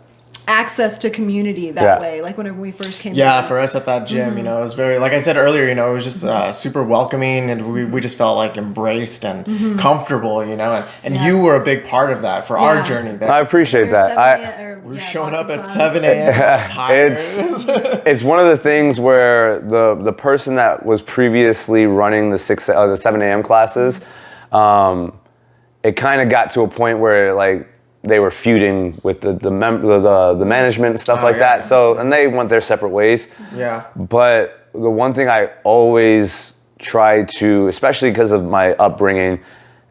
access to community that way, like whenever we first came together. For us at that gym, you know, it was very, like I said earlier, you know, it was just super welcoming, and we just felt like embraced and comfortable, you know, and you were a big part of that for our journey there. I appreciate that. We're showing up at 7 a.m. tired. It's one of the things where the person that was previously running the 7 a.m. classes, it kind of got to a point where like they were feuding with the management and stuff like that. So, and they went their separate ways. Yeah. But the one thing I always try to, especially because of my upbringing,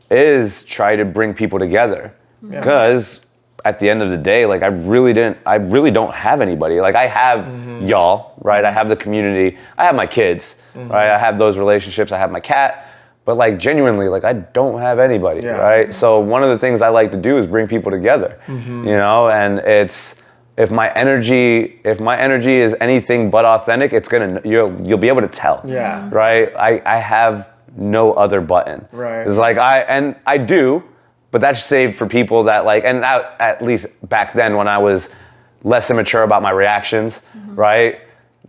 is try to bring people together. Because at the end of the day, like I really don't have anybody. Like I have y'all, right? I have the community. I have my kids, right? I have those relationships. I have my cat. But like genuinely, like I don't have anybody, right? So one of the things I like to do is bring people together, you know. And it's if my energy is anything but authentic, you'll be able to tell, right? I have no other button, right? It's like I do, but that's saved for people that like, and at least back then when I was less immature about my reactions, right?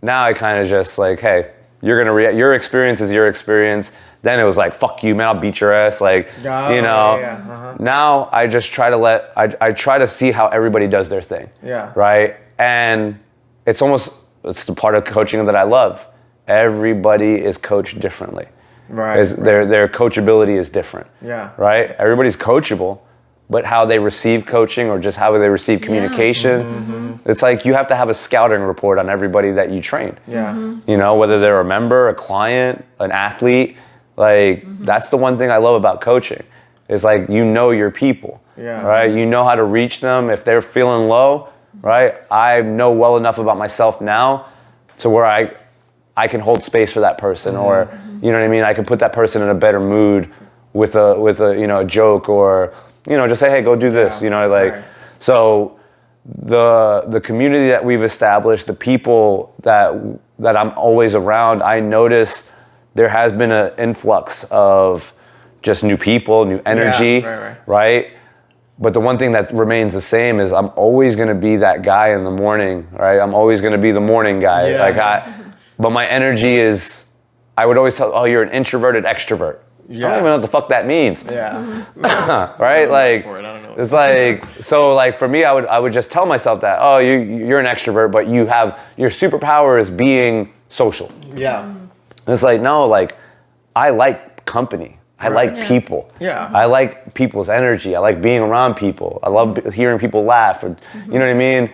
Now I kind of just like, hey, you're gonna react. Your experience is your experience. Then it was like, fuck you, man, I'll beat your ass. Like, you know, now I just try to I try to see how everybody does their thing. Yeah. Right? And it's the part of coaching that I love. Everybody is coached differently. Right. Their coachability is different. Yeah. Right? Everybody's coachable, but how they receive coaching or just how they receive communication, it's like you have to have a scouting report on everybody that you train. Yeah. You know, whether they're a member, a client, an athlete. Like, that's the one thing I love about coaching. Is like, you know your people, right? You know how to reach them if they're feeling low, right? I know well enough about myself now to where I can hold space for that person, or, you know what I mean? I can put that person in a better mood with a you know, a joke, or, you know, just say, hey, go do this, you know, like, so the community that we've established, the people that I'm always around, I notice there has been an influx of just new people, new energy, right? But the one thing that remains the same is I'm always going to be that guy in the morning, right? I'm always going to be the morning guy. But my energy is, I would always tell, oh, you're an introverted extrovert. I don't even know what the fuck that means. Right? Like, it's like, so like for me, I would just tell myself that, oh, you're an extrovert, but your superpower is being social. Yeah. And it's like, no, like, I like company. I like people. Yeah. I like people's energy. I like being around people. I love hearing people laugh. Or, you know what I mean?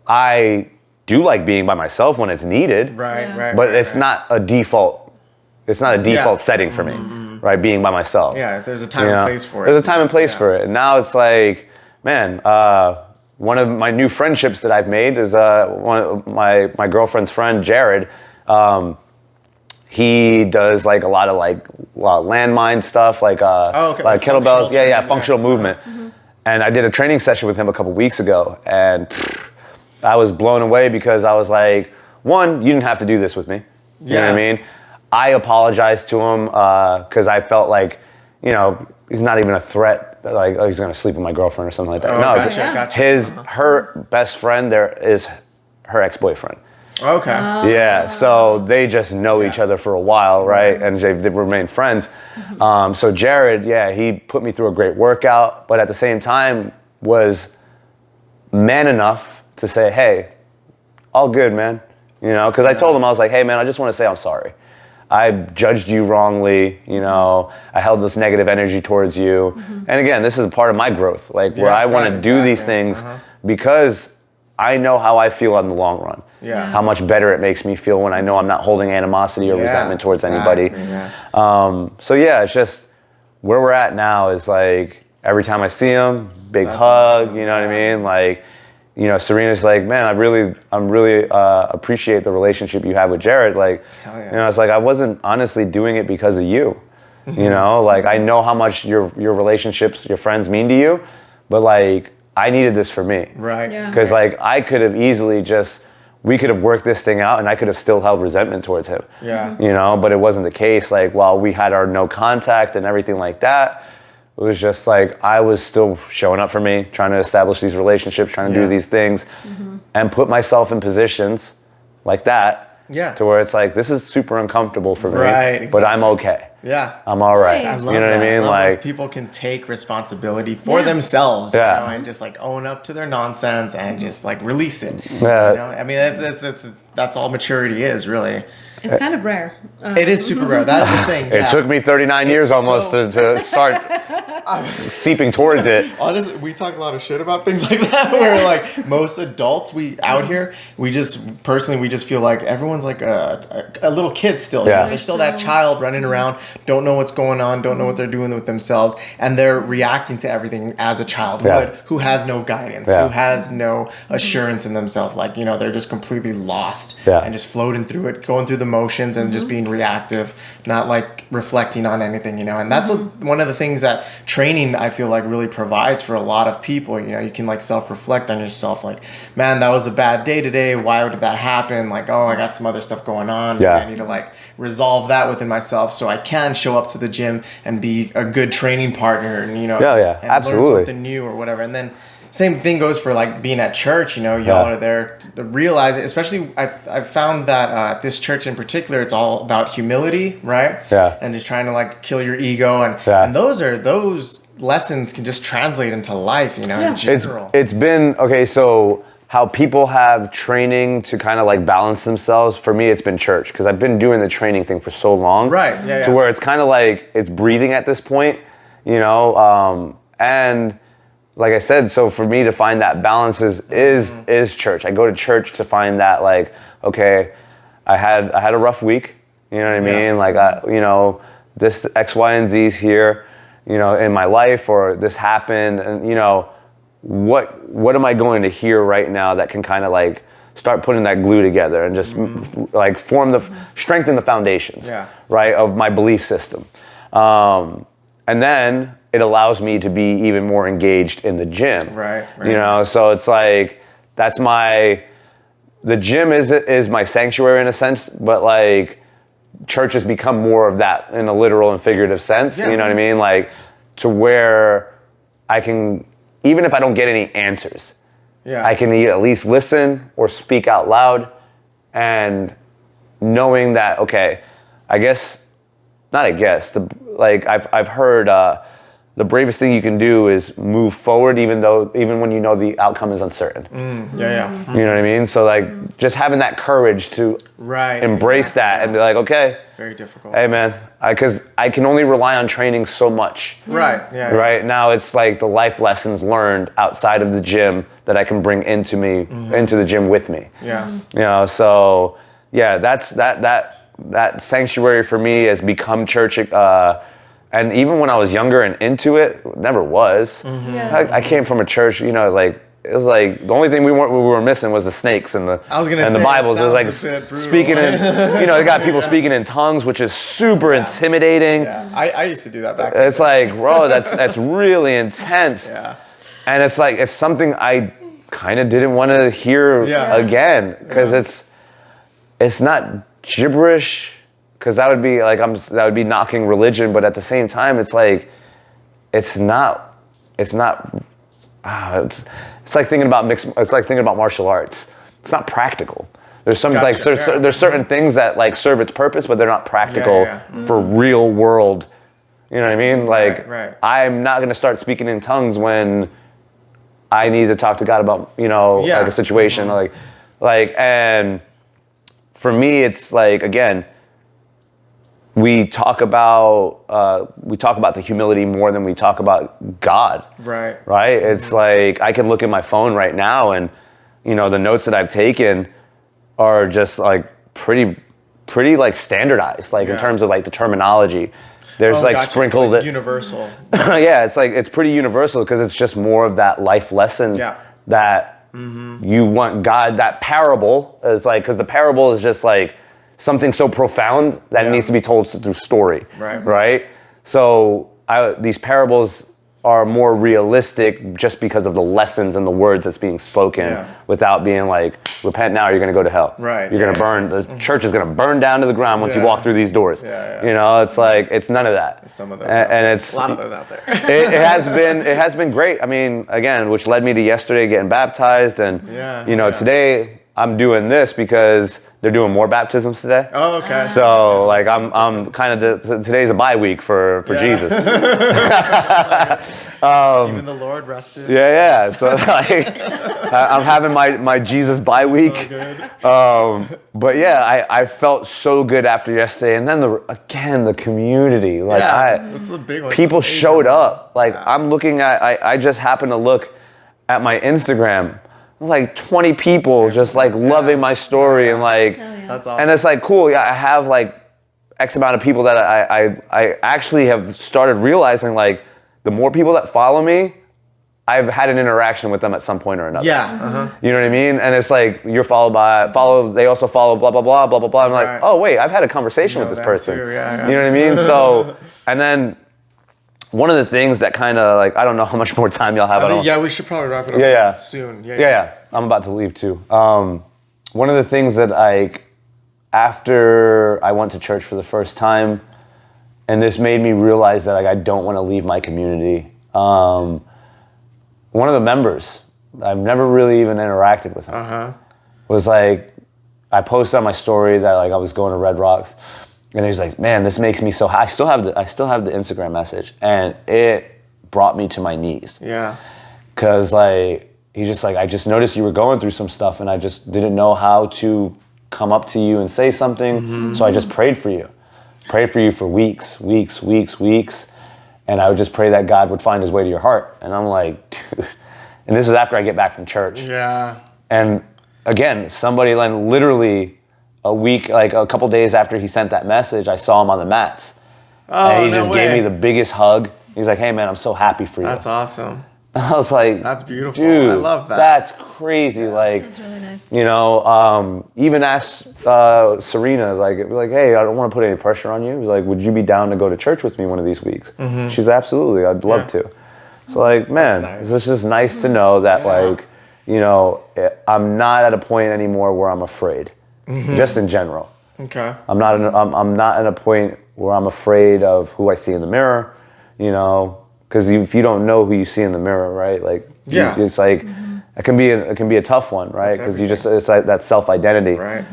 I do like being by myself when it's needed. But it's not a default. It's not a default setting for me, right? Being by myself. Yeah, there's a time and place for it. There's a time and place for it. And now it's like, man, one of my new friendships that I've made is one of my girlfriend's friend, Jared. He does like a lot of landmine stuff, like like kettlebells. Functional movement. And I did a training session with him a couple weeks ago, and I was blown away because I was like, one, you didn't have to do this with me. You know what I mean? I apologized to him because I felt like, you know, he's not even a threat. Like, oh, he's gonna sleep with my girlfriend or something like that. Oh, no, gotcha. Her best friend there is her ex-boyfriend. Okay. Yeah, so they just know each other for a while, right? And they've remained friends. So Jared, he put me through a great workout, but at the same time was man enough to say, hey, all good, man. You know, because I told him, I was like, hey, man, I just want to say I'm sorry. I judged you wrongly, you know, I held this negative energy towards you. And again, this is part of my growth, like where I want to do these things because I know how I feel in the long run. How much better it makes me feel when I know I'm not holding animosity or resentment towards anybody. So yeah, it's just where we're at now is like every time I see him, big hug, you know what I mean? Like, you know, Serena's like, man, I'm really appreciate the relationship you have with Jared. Like, you know, it's like I wasn't honestly doing it because of you. You know, like I know how much your relationships, your friends mean to you, but like I needed this for me. Right. Because like I could have easily we could have worked this thing out and I could have still held resentment towards him. You know, but it wasn't the case. Like while we had our no contact and everything like that, it was just like I was still showing up for me, trying to establish these relationships, trying to do these things, and put myself in positions like that to where it's like, this is super uncomfortable for me, but I'm okay. I'm all right. Nice. You know what I mean? Like people can take responsibility for themselves, you know, and just like own up to their nonsense and just like release it. You know? I mean, that's all maturity is, really. It's kind of rare. It is super rare. That is the thing. It took me 39 years almost to start seeping towards it. Honestly, we talk a lot of shit about things like that. Where like most adults out here, we just feel like everyone's like a little kid still. You know? They're still that child running around, don't know what's going on, don't know what they're doing with themselves, and they're reacting to everything as a child would, who has no guidance, who has no assurance in themselves. Like, you know, they're just completely lost and just floating through it, going through the motions and just being reactive, not like reflecting on anything, you know. And that's one of the things that training, I feel like, really provides for a lot of people. You know, you can like self-reflect on yourself, like, man, that was a bad day today, why did that happen? Like, oh, I got some other stuff going on, I need to like resolve that within myself so I can show up to the gym and be a good training partner, and you know, and absolutely, learn something new or whatever. And then same thing goes for like being at church, you know, y'all are there to realize it. Especially I've found that this church in particular, it's all about humility, right? And just trying to like kill your ego. And those lessons can just translate into life, you know, in general. It's been, okay, so how people have training to kind of like balance themselves, for me, it's been church. Because I've been doing the training thing for so long. To where it's kind of like, it's breathing at this point, you know, and like I said, so for me to find that balance is church. I go to church to find that, like, okay, I had a rough week, you know what I mean? Like, you know, this X, Y, and Z's here, you know, in my life, or this happened, and you know, what am I going to hear right now that can kind of like start putting that glue together and just like strengthen the foundations, right, of my belief system, and then it allows me to be even more engaged in the gym. You know, so it's like, the gym is my sanctuary in a sense, but like church has become more of that in a literal and figurative sense. You know what I mean? Like, to where I can, even if I don't get any answers, I can at least listen or speak out loud, and knowing that, okay, I've heard, the bravest thing you can do is move forward, even when you know the outcome is uncertain. You know what I mean? So like, just having that courage to embrace that and be like, okay, very difficult. Hey man, because I can only rely on training so much. Right now, it's like the life lessons learned outside of the gym that I can bring into the gym with me. You know, so yeah, that's that sanctuary for me has become church. And even when I was younger and into it, never was. I came from a church, you know, like, it was like the only thing we were missing was the snakes and the Bibles. It was like speaking in, you know, they got people speaking in tongues, which is super intimidating. I used to do that back. It's like, bro, that's really intense. And it's like, it's something I kind of didn't want to hear again, because it's not gibberish. Because that would be like, that would be knocking religion, but at the same time, it's like, it's like thinking about martial arts. It's not practical. There's some there's certain things that like serve its purpose, but they're not practical for real world. You know what I mean? Like, I'm not gonna start speaking in tongues when I need to talk to God about, you know, like a situation, like, and for me, it's like, again, we talk about the humility more than we talk about God. Right. Right. It's like I can look at my phone right now, and the notes that I've taken are just like pretty like standardized, like in terms of like the terminology. There's sprinkled it's like universal. Yeah, it's pretty universal because it's just more of that life lesson that you want God. That parable is like, because the parable is just like something so profound that it needs to be told through story. Right. So these parables are more realistic just because of the lessons and the words that's being spoken, without being like, repent now or you're going to go to hell. Right. You're going to burn, the church is going to burn down to the ground once you walk through these doors. It's like, it's none of that. Some of those and it's a lot of those out there. it has been great. I mean, again, which led me to yesterday getting baptized, and today I'm doing this because they're doing more baptisms today. Oh, okay. So like I'm kind of today's a bye week for Jesus. Even the Lord rested. Yeah. So like I'm having my Jesus bye week. So good. But yeah, I felt so good after yesterday, and then the community. Like that's a big one. People showed up. Like I'm looking at. I just happened to look at my Instagram. Like 20 people just like loving my story and like, that's awesome. And it's like, cool. Yeah, I have like X amount of people that I actually have started realizing, like, the more people that follow me, I've had an interaction with them at some point or another. Yeah. You know what I mean? And it's like, they also follow blah, blah, blah, blah, blah, blah. I'm like, oh wait, I've had a conversation with this person. Too. You know what I mean? So, and then one of the things that kind of like, I don't know how much more time y'all have. We should probably wrap it up soon. Yeah. I'm about to leave too. One of the things that after I went to church for the first time, and this made me realize that like I don't want to leave my community. One of the members, I've never really even interacted with him, was like, I posted on my story that like I was going to Red Rocks. And he's like, man, this makes me so happy. I still have the Instagram message, and it brought me to my knees. Yeah. Cause like, he's just like, I just noticed you were going through some stuff, and I just didn't know how to come up to you and say something. So I just prayed for you for weeks. And I would just pray that God would find his way to your heart. And I'm like, dude, and this is after I get back from church. Yeah. And again, somebody like literally a couple days after he sent that message, I saw him on the mats. And he just gave me the biggest hug. He's like, hey man, I'm so happy for you. That's awesome. I was like, that's beautiful. Dude, I love that. That's crazy. Like, that's really nice. Even asked Serena, like, hey, I don't want to put any pressure on you. Like, would you be down to go to church with me one of these weeks? She's absolutely, I'd love to. So like, man, it's just nice to know that like, I'm not at a point anymore where I'm afraid. Just in general. Okay. I'm not at a point where I'm afraid of who I see in the mirror, because if you don't know who you see in the mirror, right? Like, it's like it can be a tough one, right? Because it's like that self-identity. Right.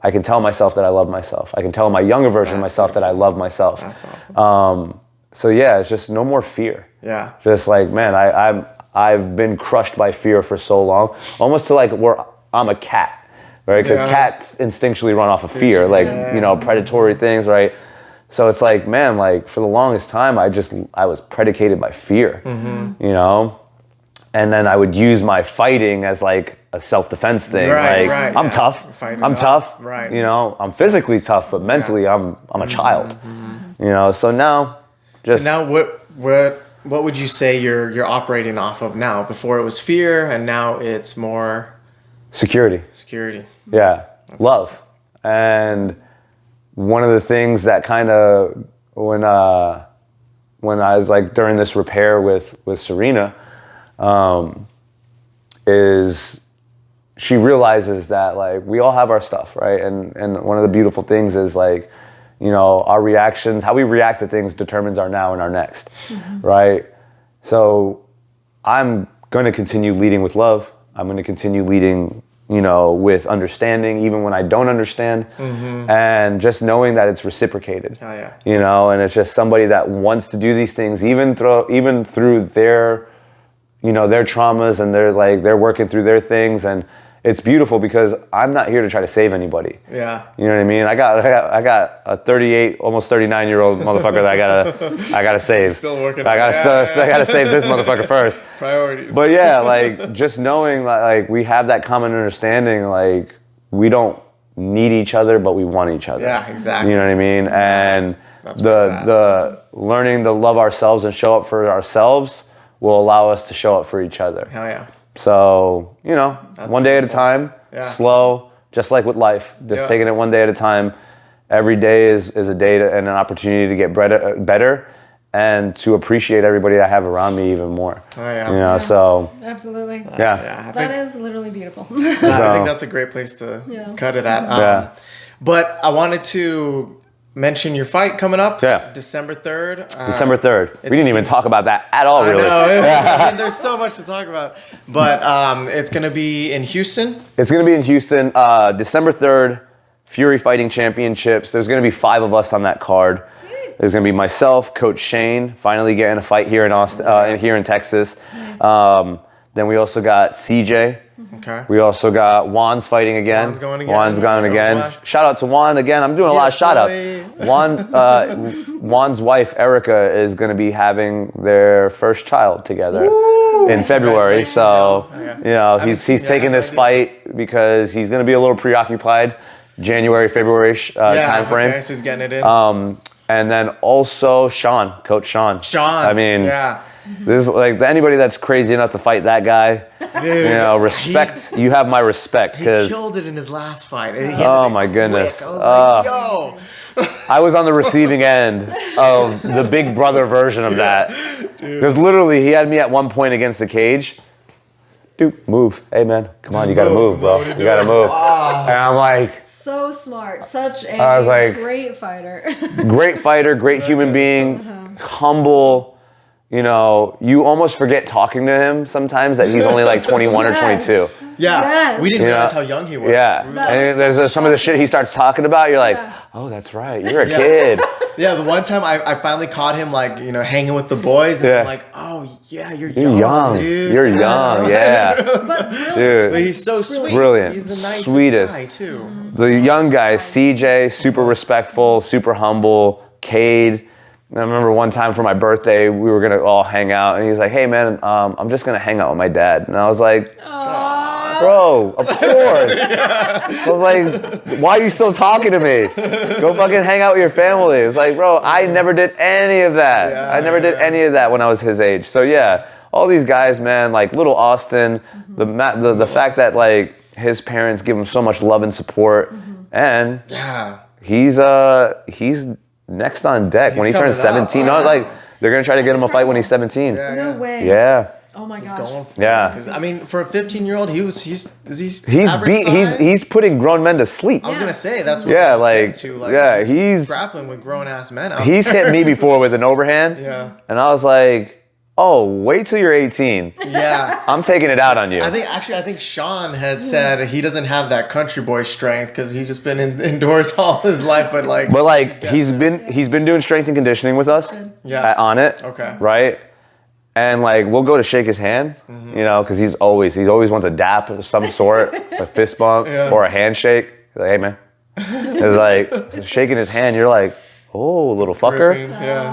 I can tell myself that I love myself. I can tell my younger version of myself that I love myself. That's awesome. So yeah, it's just no more fear. Yeah. Just like, man, I've been crushed by fear for so long, almost to like where I'm a cat. Right, because cats instinctually run off of fear, like predatory things, right? So it's like, man, like for the longest time, I was predicated by fear, and then I would use my fighting as like a self-defense thing. I'm tough. I'm tough. Right. I'm physically tough, but mentally, I'm a child. So now, what would you say you're operating off of now? Before it was fear, and now it's more security. Yeah, that's love. Awesome. And one of the things that kind of when I was like during this repair with Serena, is she realizes that like we all have our stuff, right? And one of the beautiful things is like, our reactions, how we react to things determines our now and our next, right? So I'm going to continue leading with love. I'm going to continue leading with understanding, even when I don't understand, and just knowing that it's reciprocated. Oh, yeah. And it's just somebody that wants to do these things, even through their, their traumas, and they're working through their things, and it's beautiful because I'm not here to try to save anybody. Yeah. You know what I mean? I got a 38, almost 39-year-old motherfucker that I gotta save. Still working. I gotta save this motherfucker first. Priorities. But yeah, like just knowing like we have that common understanding, like we don't need each other, but we want each other. Yeah, exactly. You know what I mean? And that's where it's at. the learning to love ourselves and show up for ourselves will allow us to show up for each other. Hell yeah. So, you know, That's one day at a beautiful. time, slow, just like with life, just taking it one day at a time. Every day is a day and an opportunity to get better and to appreciate everybody I have around me even more. Oh, yeah. You know, so. Absolutely. Yeah. That is literally beautiful. I think that's a great place to cut it at. Yeah. But I wanted to mention your fight coming up. Yeah. December 3rd. December 3rd. We didn't even talk about that at all, really. I know. There's so much to talk about. But it's going to be in Houston. It's going to be in Houston, December 3rd, Fury Fighting Championships. There's going to be 5 of us on that card. There's going to be myself, Coach Shane, finally getting a fight here in Austin, here in Texas. Nice. Then we also got CJ. Okay. We also got Juan's fighting again. Juan's going again. Juan's going again. Shout out to Juan again. I'm doing a lot of shout outs. Juan's wife, Erica, is going to be having their first child together in February. So, you know, he's taking this fight because he's going to be a little preoccupied. January, February time frame. Okay, so he's getting it in. And then also Coach Sean. I mean, this is like anybody that's crazy enough to fight that guy. Dude, you know, respect. You have my respect because he killed it in his last fight. Oh my goodness! I was like, yo. I was on the receiving end of the Big Brother version of that because literally he had me at one point against the cage. Dude, move! Hey man, come on! You gotta move, bro. You gotta move. And I'm like. So smart, such a great fighter. Great fighter, great human being, humble. You know, you almost forget talking to him sometimes that he's only like 21 or 22. Yeah, Yes. we didn't realize how young he was. Yeah, and there's some of the shit he starts talking about. You're like, oh, that's right, you're a kid. Yeah, the one time I finally caught him like, you know, hanging with the boys and I'm like, oh yeah, you're young, dude. You're young, yeah. But he's so sweet. Brilliant. He's the nicest Sweetest guy too. The young guys, CJ, super respectful, super humble. Cade, I remember one time for my birthday, we were gonna all hang out, and he's like, "Hey man, I'm just gonna hang out with my dad." And I was like, "Bro, of course." I was like, "Why are you still talking to me? Go fucking hang out with your family." It's like, bro, I never did any of that. I never did any of that when I was his age. So yeah, all these guys, man, like little Austin, the fact that like his parents give him so much love and support, and he's next on deck when he turns 17. No, like they're gonna try to get him a fight when he's 17. No way. Yeah. Oh my gosh. Going for Yeah. I mean, for a 15-year-old, he's putting grown men to sleep. I was gonna say that's what I was getting to, he's grappling with grown ass men. He's hit me before with an overhand. Yeah. And I was like, oh, wait till you're 18. Yeah. I'm taking it out on you. I think Sean had said he doesn't have that country boy strength because he's just been indoors all his life. But he's been doing strength and conditioning with us. On it. Okay. Right. And like we'll go to shake his hand, you know, because he always wants a dap of some sort, a fist bump or a handshake. He's like, hey man, it's like shaking his hand. You're like, oh, little fucker,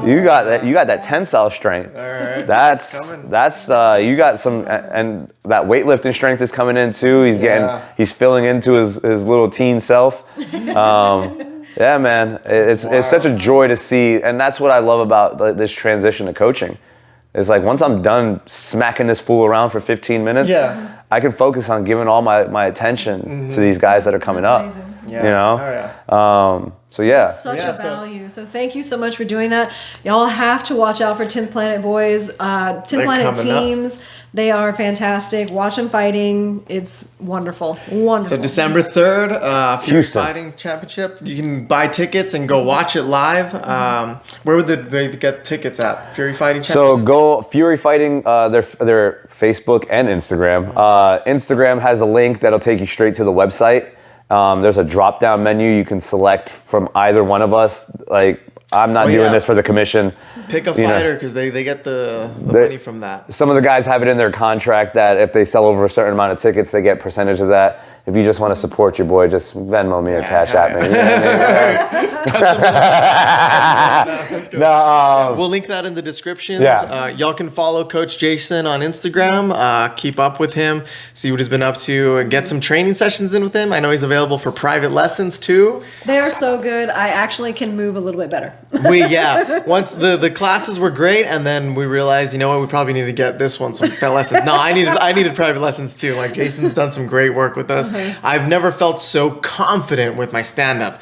you got that tensile strength. All right. That's you got some, and that weightlifting strength is coming in too. He's filling into his little teen self. Yeah, man, it's such a joy to see, and that's what I love about this transition to coaching. It's like once I'm done smacking this fool around for 15 minutes, I can focus on giving all my attention to these guys that are coming up. Amazing. Yeah. You know? So yeah. Such a value. So thank you so much for doing that. Y'all have to watch out for 10th Planet Boys. 10th Planet teams. They are fantastic. Watch them fighting. It's wonderful. Wonderful. So December 3rd, Fury Houston. Fighting Championship. You can buy tickets and go watch it live. Where would they get tickets at? Fury Fighting Championship? So go Fury Fighting, their Facebook and Instagram. Instagram has a link that'll take you straight to the website. There's a drop-down menu you can select from either one of us. Like I'm not doing this for the commission. Pick a fighter because they get the money from that. Some of the guys have it in their contract that if they sell over a certain amount of tickets, they get percentage of that. If you just want to support your boy, just Venmo me or Cash App me. You know what I mean? We'll link that in the descriptions. Yeah. Y'all can follow Coach Jason on Instagram. Keep up with him. See what he's been up to. And get some training sessions in with him. I know he's available for private lessons too. They are so good. I actually can move a little bit better. Once the classes were great, and then we realized, you know what, we probably need to get this one some lessons. No, I needed private lessons too. Like Jason's done some great work with us. I've never felt so confident with my stand-up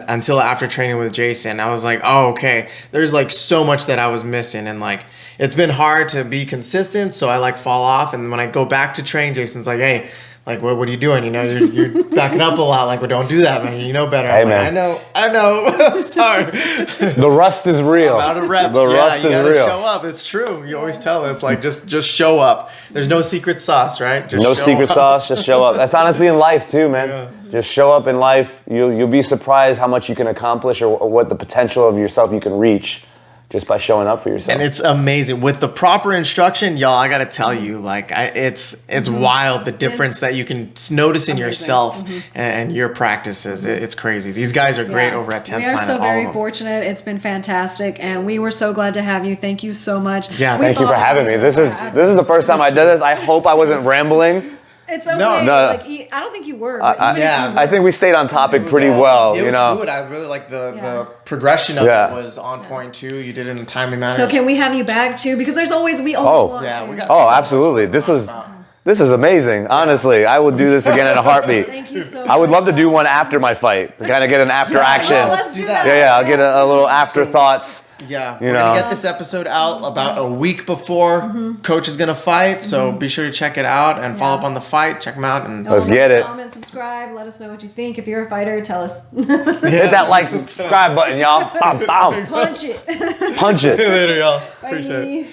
until after training with Jason. I was like, oh, okay, there's like so much that I was missing, and like it's been hard to be consistent, so I like fall off. And when I go back to train, Jason's like, hey, like, what are you doing? You know, you're backing up a lot. Like, well, don't do that, man. You know better. Hey, I'm man. Like, I know. Sorry. The rust is real. I'm out of reps. The rust you is gotta real. show up. It's true. You always tell us, like, just show up. There's no secret sauce, right? Just No show secret up. sauce, just show up. That's honestly in life too, man. Just show up in life. You'll be surprised how much you can accomplish or what the potential of yourself you can reach just by showing up for yourself. And it's amazing with the proper instruction, y'all. I gotta tell you, like, it's wild the difference that you can notice in yourself and your practices. It's crazy. These guys are great over at 10th We are Planet. so all very of them. fortunate. It's been fantastic, and we were so glad to have you. Thank you so much. Yeah, We Thank you for thought- having me. This is the first time I did this. I hope I wasn't rambling. It's okay. No. Like, I don't think you were. But even if you were, I think we stayed on topic pretty well. It was you know. good. I really like the progression of it was on point too. You did it in a timely manner. So can we have you back too? Because we always want yeah, to. we got Oh, absolutely. This is amazing. Honestly, I would do this again in a heartbeat. Thank you so much. I would love to do one after my fight to kind of get an after action. Well, let's do that. Yeah, I'll get a little afterthoughts. Yeah, You we're know. gonna get this episode out about a week before Coach is gonna fight. So be sure to check it out and follow up on the fight. Check them out and Let's get it. Comment, subscribe. Let us know what you think. If you're a fighter, tell us. Hit that like and subscribe button, y'all. Bam, bam. Punch it. Punch it. later, y'all. Bye. Appreciate it.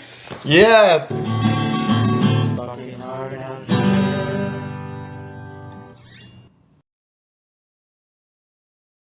Yeah.